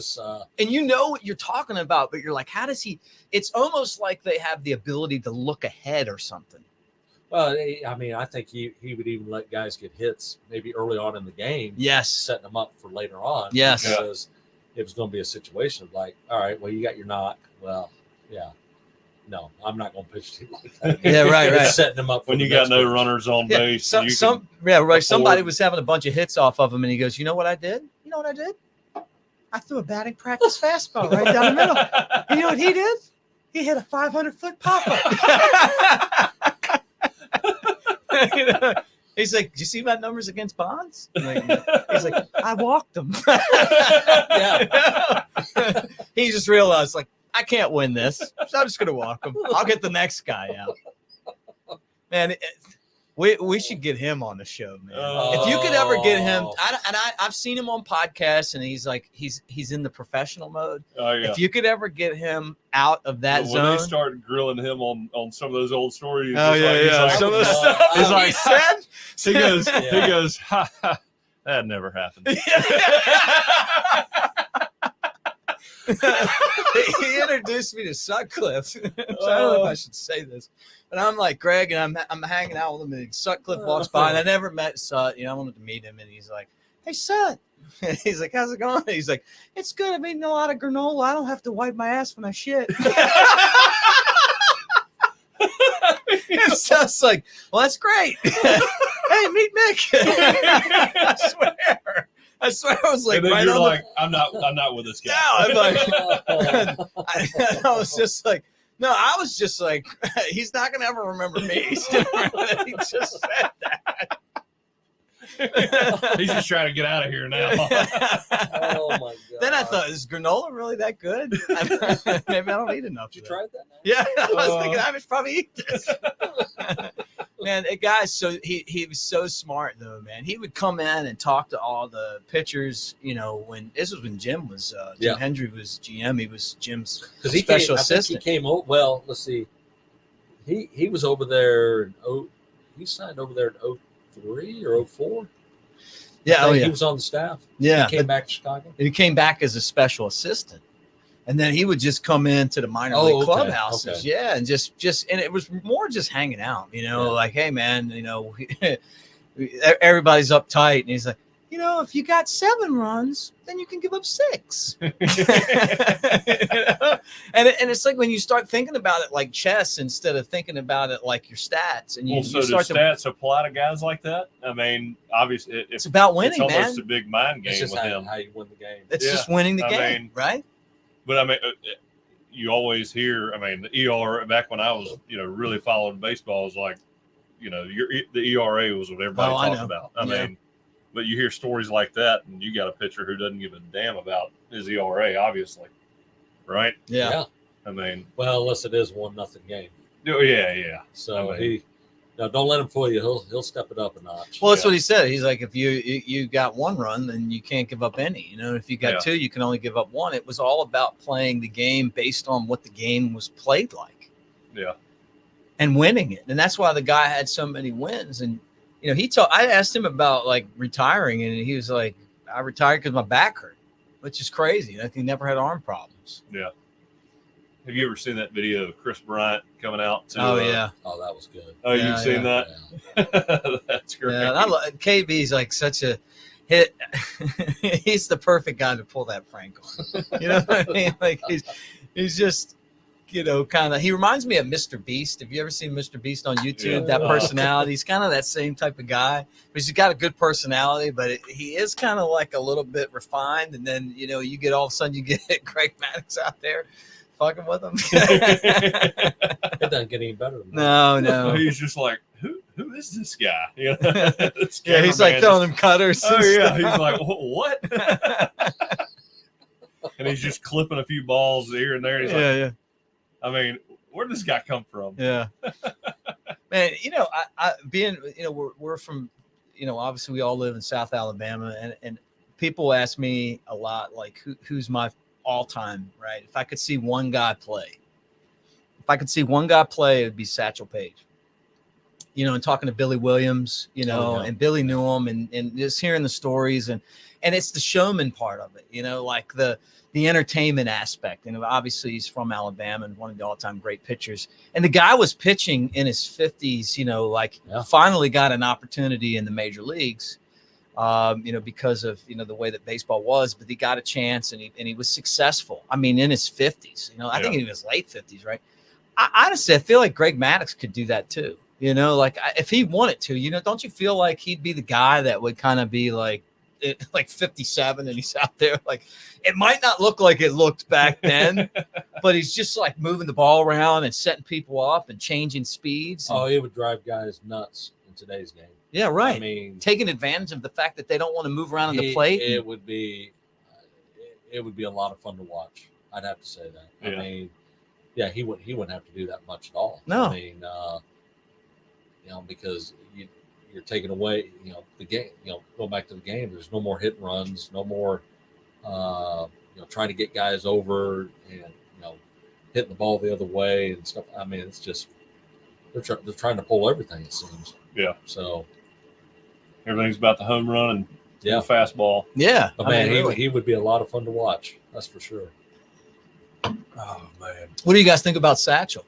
And you know what you're talking about, but you're like, how does he? It's almost like they have the ability to look ahead or something. Well, I mean, I think he would even let guys get hits maybe early on in the game. Yes. Setting them up for later on. Yes. Because it was going to be a situation of like, all right, well, you got your knock. Well, yeah. No, I'm not going to pitch to you like that. Yeah, right. Setting them up when you got no runners on base. Somebody was having a bunch of hits off of him, and he goes, "You know what I did? You know what I did? I threw a batting practice fastball right down the middle. You know what he did? He hit a 500-foot pop-up." He's like, "Did you see my numbers against Bonds?" He's like, "I walked them." Yeah. He just realized, like, I can't win this, so I'm just going to walk him. I'll get the next guy out. Man, we should get him on the show, man. If you could ever get him, I've seen him on podcasts, and he's like, he's in the professional mode. Oh, yeah. If you could ever get him out of that zone. When they start grilling him on some of those old stories. Oh, yeah. Like, some of the stuff he's like, he said. He goes, ha, ha, that never happened. He introduced me to Sutcliffe. I don't know if I should say this, but I'm like Greg, and I'm hanging out with him, and Sutcliffe walks by, and I never met Sut. I wanted to meet him, and he's like, "Hey, Sut." He's like, "How's it going?" He's like, "It's good. I'm eating a lot of granola. I don't have to wipe my ass when I shit." It's just like, well, that's great. Hey, meet Mick. I swear I was like, and then right you're on like, I'm not with this guy. No, I'm like, I was just like, no, I was just like, he's not gonna ever remember me. He just said that. He's just trying to get out of here now. Oh my god! Then I thought, is granola really that good? Maybe I don't eat enough. Did you try that? Now? Yeah, I was thinking I should probably eat this. Man, guys, so he was so smart though, man. He would come in and talk to all the pitchers. You know, when Jim was Jim Hendry was GM, he was Jim's special assistant. I think he came over. Well, let's see. He was over there. He signed over there in 03 or 04. Yeah, he was on the staff. Yeah, he came back to Chicago. He came back as a special assistant. And then he would just come into the minor league clubhouses. Okay. Yeah. And just, and it was more just hanging out, you know, like, hey man, you know, everybody's uptight. And he's like, you know, if you got 7 runs, then you can give up 6. You know? And it's like when you start thinking about it like chess instead of thinking about it like your stats. And you start do stats apply to guys like that? I mean, obviously, it's about winning, it's almost a big mind game with him. How you win the game. It's just winning the game, right? But I mean, you always hear. I mean, the ERA back when I was, you know, really following baseball was like, you know, the ERA was what everybody talked about. I mean, but you hear stories like that, and you got a pitcher who doesn't give a damn about his ERA, obviously, right? Yeah. I mean, well, unless it is 1-0 game. Oh yeah. So don't let him fool you. He'll step it up a notch. Well, that's what he said. He's like, if you got 1 run, then you can't give up any. You know, if you got 2, you can only give up 1. It was all about playing the game based on what the game was played like. Yeah. And winning it. And that's why the guy had so many wins. And, you know, I asked him about like retiring, and he was like, I retired because my back hurt, which is crazy. Like, he never had arm problems. Yeah. Have you ever seen that video of Chris Bryant coming out? Oh, yeah. Oh, that was good. Oh, you've seen that? Yeah. That's great. Yeah, and KB's like such a hit. He's the perfect guy to pull that prank on. You know what I mean? Like, he's just, you know, kind of, he reminds me of Mr. Beast. Have you ever seen Mr. Beast on YouTube? Yeah. That personality. He's kind of that same type of guy. But he's got a good personality, but he is kind of like a little bit refined. And then, you know, you get all of a sudden you get Greg Maddux out there fucking with him. It doesn't get any better than that. No. He's just like, who is this guy? You know, yeah, he's like throwing them cutters. Oh yeah, he's like, what? And he's just clipping a few balls here and there. He's like, I mean, where did this guy come from? Yeah, man. You know, I being, you know, we're from, you know, obviously we all live in South Alabama, and people ask me a lot, like, who's my all-time, right? If I could see one guy play, it would be Satchel Paige. You know, and talking to Billy Williams, you know, and Billy knew him, and just hearing the stories, and it's the showman part of it, you know, like the entertainment aspect. And obviously he's from Alabama and one of the all-time great pitchers. And the guy was pitching in his 50s, you know, like finally got an opportunity in the major leagues. You know, because of, you know, the way that baseball was, but he got a chance and he was successful. I mean, in his 50s, you know, I think in his late 50s, right? Honestly, I feel like Greg Maddux could do that too. You know, like if he wanted to, you know, don't you feel like he'd be the guy that would kind of be like 57 and he's out there? Like, it might not look like it looked back then, but he's just like moving the ball around and setting people up and changing speeds. Oh, it would drive guys nuts in today's game. Yeah, right. I mean, taking advantage of the fact that they don't want to move around on the plate. It would be a lot of fun to watch. I'd have to say that. Yeah. I mean, yeah, he wouldn't have to do that much at all. No. I mean, you know, because you're taking away, you know, the game. You know, go back to the game. There's no more hit and runs, no more, you know, trying to get guys over and, you know, hitting the ball the other way and stuff. I mean, it's just they're trying to pull everything, it seems. Yeah. So everything's about the home run and the fastball. Yeah. But man, really, he would be a lot of fun to watch. That's for sure. Oh man. What do you guys think about Satchel?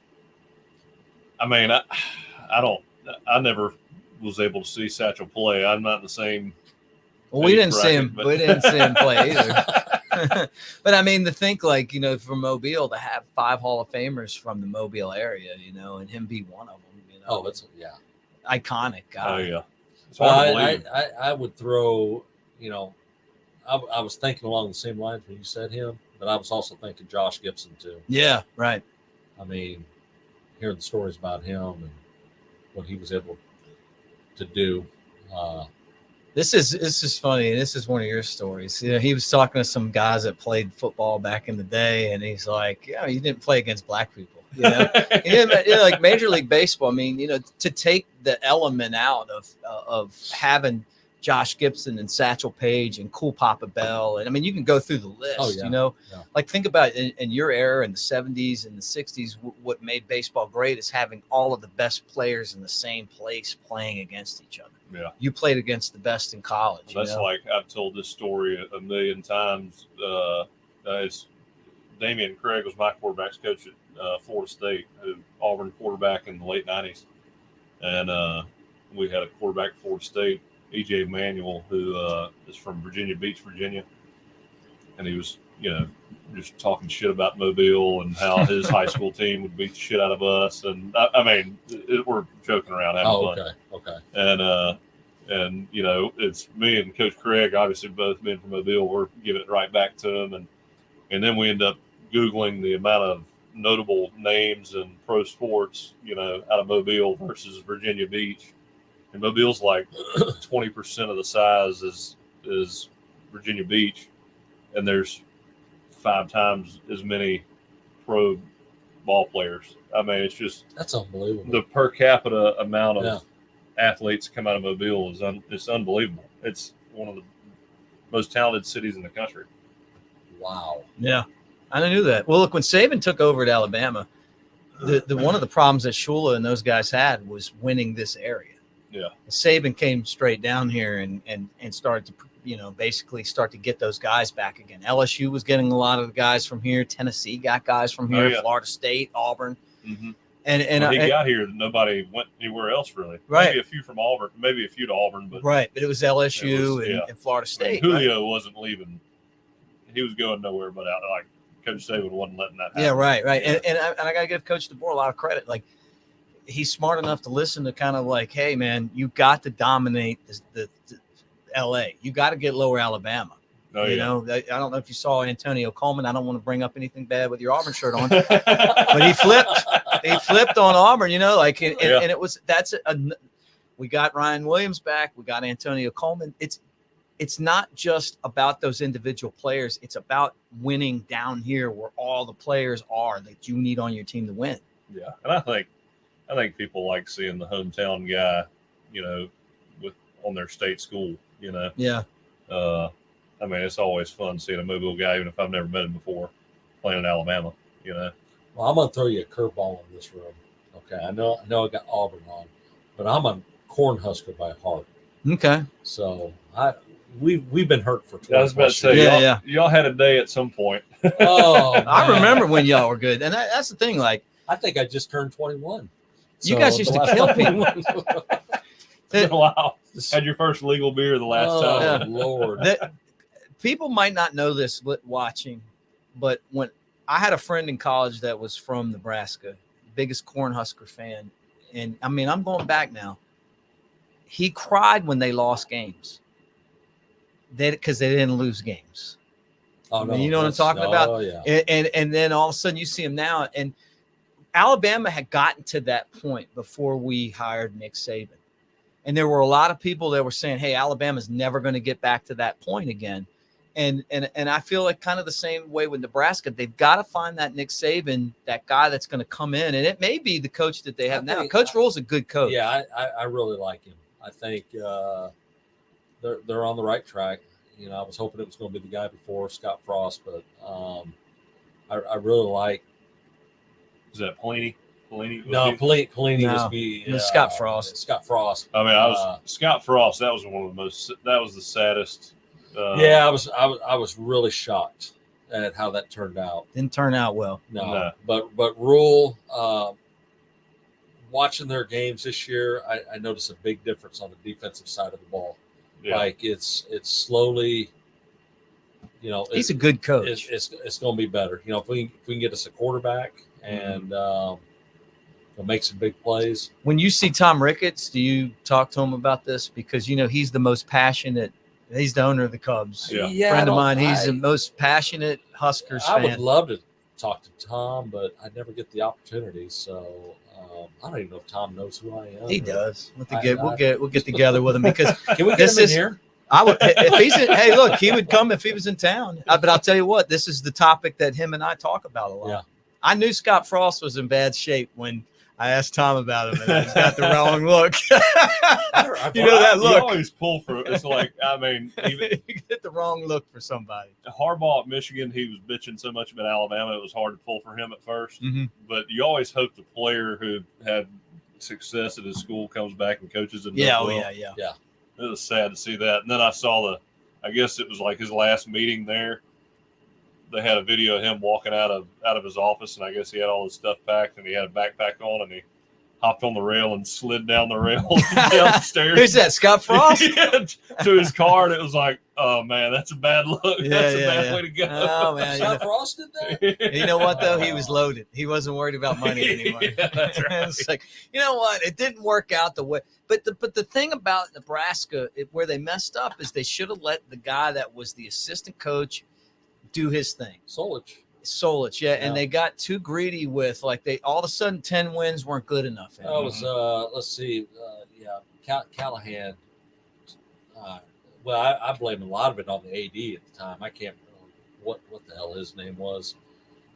I mean, I never was able to see Satchel play. I'm not in the same. Well, we didn't see him play either. But I mean, to think, like, you know, for Mobile to have 5 Hall of Famers from the Mobile area, you know, and him be one of them, you know. Oh, that's iconic guy. Oh yeah. I would throw, you know, I was thinking along the same lines when you said him, but I was also thinking Josh Gibson too. Yeah, right. I mean, hearing the stories about him and what he was able to do, This is funny. This is one of your stories. You know, he was talking to some guys that played football back in the day, and he's like, "Yeah, you didn't play against black people." You know, like Major League Baseball. I mean, you know, to take the element out of having Josh Gibson and Satchel Paige and Cool Papa Bell, and I mean, you can go through the list. Oh, yeah. You know, Yeah. like think about in your era in the '70s and the '60s, what made baseball great is having all of the best players in the same place playing against each other. Yeah. You played against the best in college. That's you know? like I've told this story a million times. It's Damian Craig was my quarterback's coach at Florida State, who Auburn quarterback in the late '90s, and we had a quarterback at Florida State, E.J. Manuel, who is from Virginia Beach, Virginia, and he was, you know, just talking shit about Mobile and how his high school team would beat the shit out of us, and I mean, we're joking around having fun. Okay. And you know, it's me and Coach Craig, obviously both being from Mobile, we're giving it right back to him, and then we end up Googling the amount of notable names in pro sports, you know, out of Mobile versus Virginia Beach, and Mobile's like 20% of the size is Virginia Beach, and there's 5 times as many pro ball players. I mean, it's just That's unbelievable. the per capita amount of athletes come out of Mobile is it's unbelievable. It's one of the most talented cities in the country. Wow. Yeah, I knew that. Well, look, when Saban took over at Alabama, the one of the problems that Shula and those guys had was winning this area. Yeah. Saban came straight down here and started to, you know, basically start to get those guys back again. LSU was getting a lot of the guys from here. Tennessee got guys from here. Oh, yeah. Florida State, Auburn. Mm-hmm. And when he got here, nobody went anywhere else really. Right. Maybe a few from Auburn, maybe a few to Auburn, but right. But it was LSU and Florida State. Julio wasn't leaving. He was going nowhere but out. Like Coach Saban wasn't letting that happen. Yeah, right. Yeah. And I got to give Coach DeBoer a lot of credit. Like, he's smart enough to listen to kind of like, hey, man, you got to dominate the L.A. You got to get Lower Alabama. Oh, you know, I don't know if you saw Antonio Coleman. I don't want to bring up anything bad with your Auburn shirt on, but he flipped on Auburn, you know, like, and it was, we got Ryan Williams back. We got Antonio Coleman. It's not just about those individual players. It's about winning down here where all the players are that you need on your team to win. Yeah. And I think people like seeing the hometown guy, you know, on their state school, you know? Yeah. I mean, it's always fun seeing a Mobile guy, even if I've never met him before, playing in Alabama, you know? Well, I'm going to throw you a curveball in this room. Okay. I know I got Auburn on, but I'm a Cornhusker by heart. Okay. So we've been hurt for 20 I was about to say, years. y'all had a day at some point. Oh, I remember when y'all were good. And that's the thing. Like, I think I just turned 21. You guys used to kill people. Wow. Had your first legal beer the last time. Lord. People might not know this watching, but when I had a friend in college that was from Nebraska, biggest Cornhusker fan. And I mean, I'm going back now. He cried when they lost games. Because they didn't lose games. Oh, I no. mean, you know what I'm talking about? Oh, yeah. And then all of a sudden you see him now. And Alabama had gotten to that point before we hired Nick Saban. And there were a lot of people that were saying, hey, Alabama's never going to get back to that point again. And I feel like kind of the same way with Nebraska. They've got to find that Nick Saban, that guy that's going to come in. And it may be the coach that they have now. Coach Rule's a good coach. Yeah, I really like him. I think they're on the right track. You know, I was hoping it was going to be the guy before Scott Frost, but I really like. Is that Pelini? No, Pelini was it was Scott Frost. Scott Frost. I mean, Scott Frost. That was one of the most. That was the saddest. Yeah, I was really shocked at how that turned out. Didn't turn out well. No. But Rule, watching their games this year, I noticed a big difference on the defensive side of the ball. Yeah. Like it's slowly, you know, he's a good coach. It's going to be better. You know, if we can get us a quarterback and make some big plays. When you see Tom Ricketts, do you talk to him about this? Because, you know, he's the most passionate. He's the owner of the Cubs. Yeah, friend of mine. He's the most passionate Huskers fan. I would love to talk to Tom, but I never get the opportunity. So I don't even know if Tom knows who I am. He does. We'll get together with him because can we get him in here? I would if he's in, hey, look, he would come if he was in town. But I'll tell you what, this is the topic that him and I talk about a lot. Yeah. I knew Scott Frost was in bad shape when I asked Tom about him, and he's got the wrong look. You know that look. You always pull for it. It's like, I mean, even you get the wrong look for somebody. Harbaugh at Michigan, he was bitching so much about Alabama, it was hard to pull for him at first. Mm-hmm. But you always hope the player who had success at his school comes back and coaches and Yeah, does oh, well. yeah. It was sad to see that. And then I saw I guess it was like his last meeting there. They had a video of him walking out of his office, and I guess he had all his stuff packed, and he had a backpack on, and he hopped on the rail and slid down the rail down the stairs. Who's that, Scott Frost? To his car, and it was like, oh, man, that's a bad look. That's a bad way to go. Oh, man. Scott Frost did that? You know what, though? He was loaded. He wasn't worried about money anymore. Yeah, that's right. It's like, you know what? It didn't work out the way. But the thing about Nebraska, where they messed up, is they should have let the guy that was the assistant coach do his thing. Solich, yeah. And they got too greedy with, like, they all of a sudden 10 wins weren't good enough. That was, let's see, Callahan. Well, I blame a lot of it on the AD at the time. I can't remember what the hell his name was.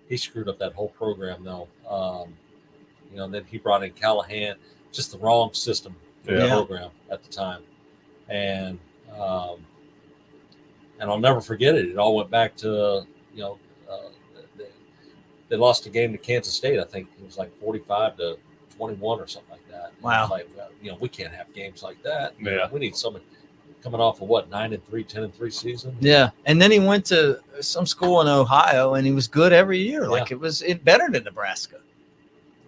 He screwed up that whole program, though. And then he brought in Callahan, just the wrong system for the program at the time. And I'll never forget it. It all went back to, they lost a game to Kansas State. I think it was like 45-21 or something like that. Wow. Like, we can't have games like that. Yeah. We need someone coming off of 9-3, 10-3 season. Yeah. And then he went to some school in Ohio, and he was good every year. Yeah. Like, it was better than Nebraska.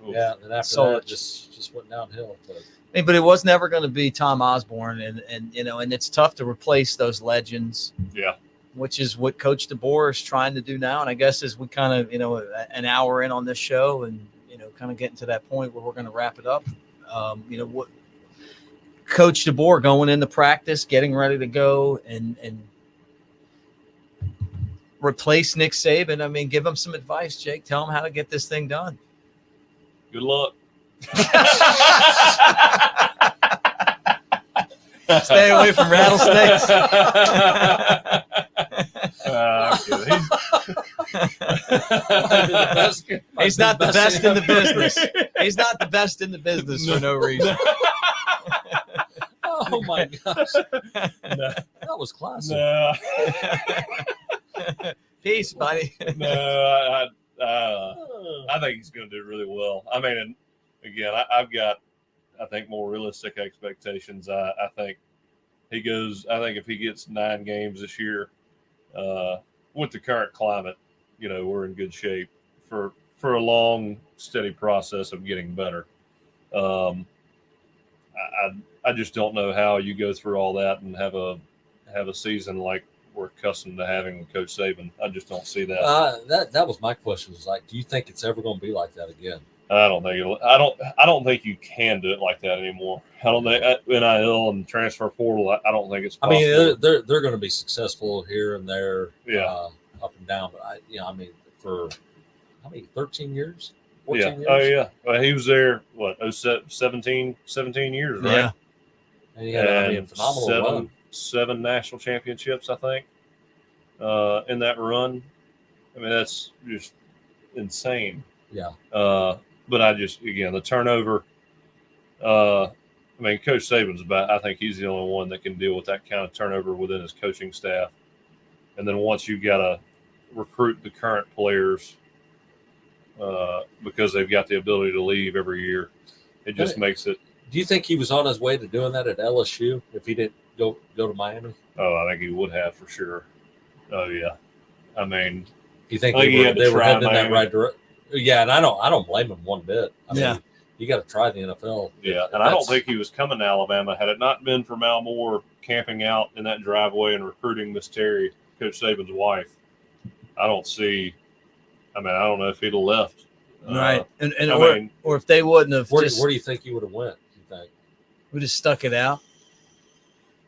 Yeah. And after Solich. that, just went downhill. But it was never going to be Tom Osborne, and it's tough to replace those legends. Yeah. Which is what Coach DeBoer is trying to do now. And I guess as we kind of, an hour in on this show and, kind of getting to that point where we're going to wrap it up, what Coach DeBoer going into practice, getting ready to go and replace Nick Saban. I mean, give him some advice, Jake. Tell him how to get this thing done. Good luck. Stay away from rattlesnakes. He's not the best in the business. He's not the best in the business for no reason. Oh my gosh. That was classic. No. Peace, buddy. No, I think he's going to do really well. I mean, and again, I've got, I think, more realistic expectations. I think if he gets 9 games this year, with the current climate, we're in good shape for a long, steady process of getting better. I just don't know how you go through all that and have a season like we're accustomed to having with Coach Saban. I just don't see that. That was my question. Was like, do you think it's ever going to be like that again? I don't think I don't think you can do it like that anymore. I don't think NIL and transfer portal. I don't think it's possible. I mean, they're going to be successful here and there, up and down. But for how many? 13 years, 14 years. Oh yeah. Well, he was there. 17 years, right? Yeah. And he had a phenomenal run. 7 national championships, I think, in that run. I mean, that's just insane. Yeah. But the turnover. Coach Saban's I think he's the only one that can deal with that kind of turnover within his coaching staff. And then once you got to recruit the current players, because they've got the ability to leave every year, it just makes it. Do you think he was on his way to doing that at LSU if he didn't go to Miami? Oh, I think he would have for sure. Oh yeah. I mean, you think they were heading in that right direction? Yeah, and I don't blame him one bit. I mean, you got to try the NFL. Yeah, and I don't think he was coming to Alabama had it not been for Mal Moore camping out in that driveway and recruiting Miss Terry, Coach Saban's wife. I don't know if he'd have left. Right, or if they wouldn't have. Where do you think he would have went? You think would have stuck it out?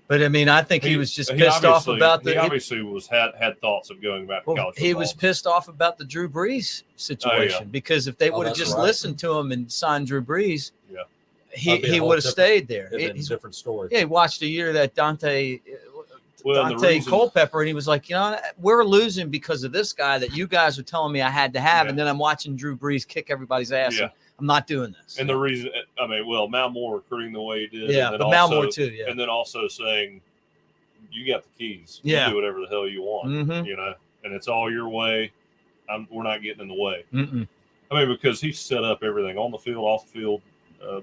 But I think he was just pissed off about the. He obviously had thoughts of going back to college football. He was pissed off about the Drew Brees situation because if they would have just listened to him and signed Drew Brees, he would have stayed there. It's a different story. Yeah, he watched a year that Dante Well, Dante Culpepper, and he was like, we're losing because of this guy that you guys are telling me I had to have, and then I'm watching Drew Brees kick everybody's ass. Yeah. And I'm not doing this. And the reason, Malmore recruiting the way he did. Yeah, and then but also, Malmore too, yeah. And then also saying, you got the keys. Yeah. You do whatever the hell you want, Mm-hmm. And it's all your way. We're not getting in the way. Mm-mm. Because he set up everything on the field, off the field,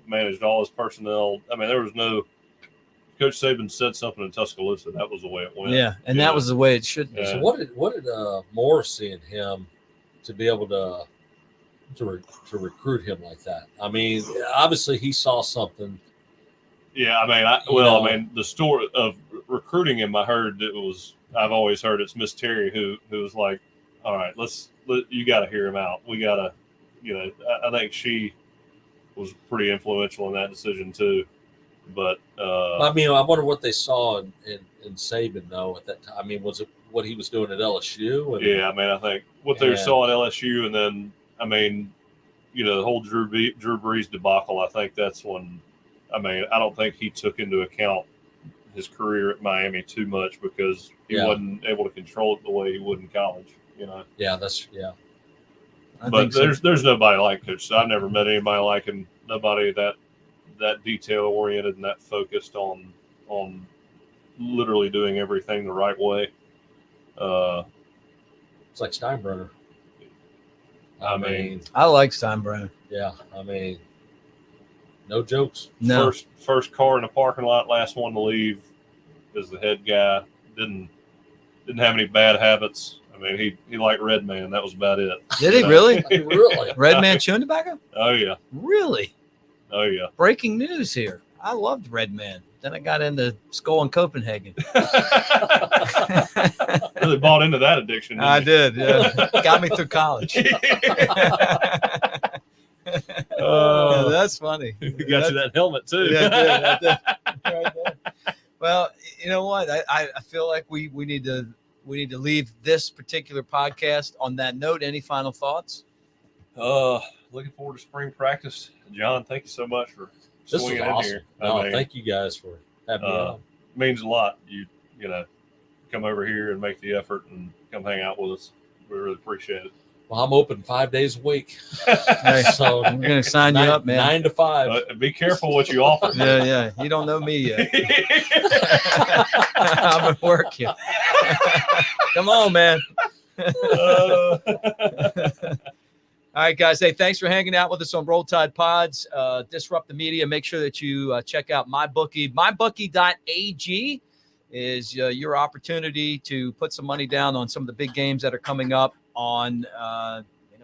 managed all his personnel. There was no – Coach Saban said something in Tuscaloosa. That was the way it went. Yeah, and that was the way it should be. Yeah. So what did Moore see in him to be able to recruit him like that? Obviously he saw something. Yeah, the story of recruiting him, I've always heard it's Miss Terry who was like, all right, you got to hear him out. We got to, I think she was pretty influential in that decision too. But I wonder what they saw in Saban though at that time. Was it what he was doing at LSU? I think what they saw at LSU, and then the whole Drew Brees debacle. I think that's when. I don't think he took into account his career at Miami too much because he wasn't able to control it the way he would in college. Yeah, But there's nobody like Coach. I've never met anybody like him. Nobody that detail oriented and that focused on literally doing everything the right way. It's like Steinbrenner. I like Steinbrenner. Yeah, no jokes. No. First car in the parking lot, last one to leave is the head guy. Didn't have any bad habits. He liked Red Man. That was about it. Did he really? Really? Red Man chewing tobacco? Oh yeah. Really? Oh yeah. Breaking news here. I loved Red Man. Then I got into Skull in Copenhagen. Really bought into that addiction. I did. Yeah. Got me through college. That's funny. You got you that helmet too. Yeah, I did. Right there. Well, you know what? I feel like we need to leave this particular podcast on that note. Any final thoughts? Looking forward to spring practice. John, thank you so much for swinging in here. Thank you guys for having me on. Means a lot. You come over here and make the effort and come hang out with us. We really appreciate it. Well, I'm open 5 days a week. Hey, so I'm going to sign you up, man. 9 to 5. Be careful what you offer. Yeah. You don't know me yet. I'm going to work you. Come on, man. All right, guys. Hey, thanks for hanging out with us on Roll Tide Pods. Disrupt the Media. Make sure that you check out MyBookie. MyBookie.ag is your opportunity to put some money down on some of the big games that are coming up on,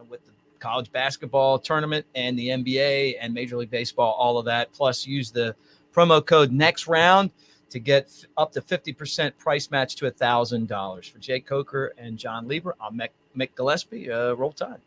with the college basketball tournament and the NBA and Major League Baseball, all of that. Plus, use the promo code Next Round to get up to 50% price match to $1,000. For Jake Coker and Jon Lieber, I'm Mick Gillispie. Roll Tide.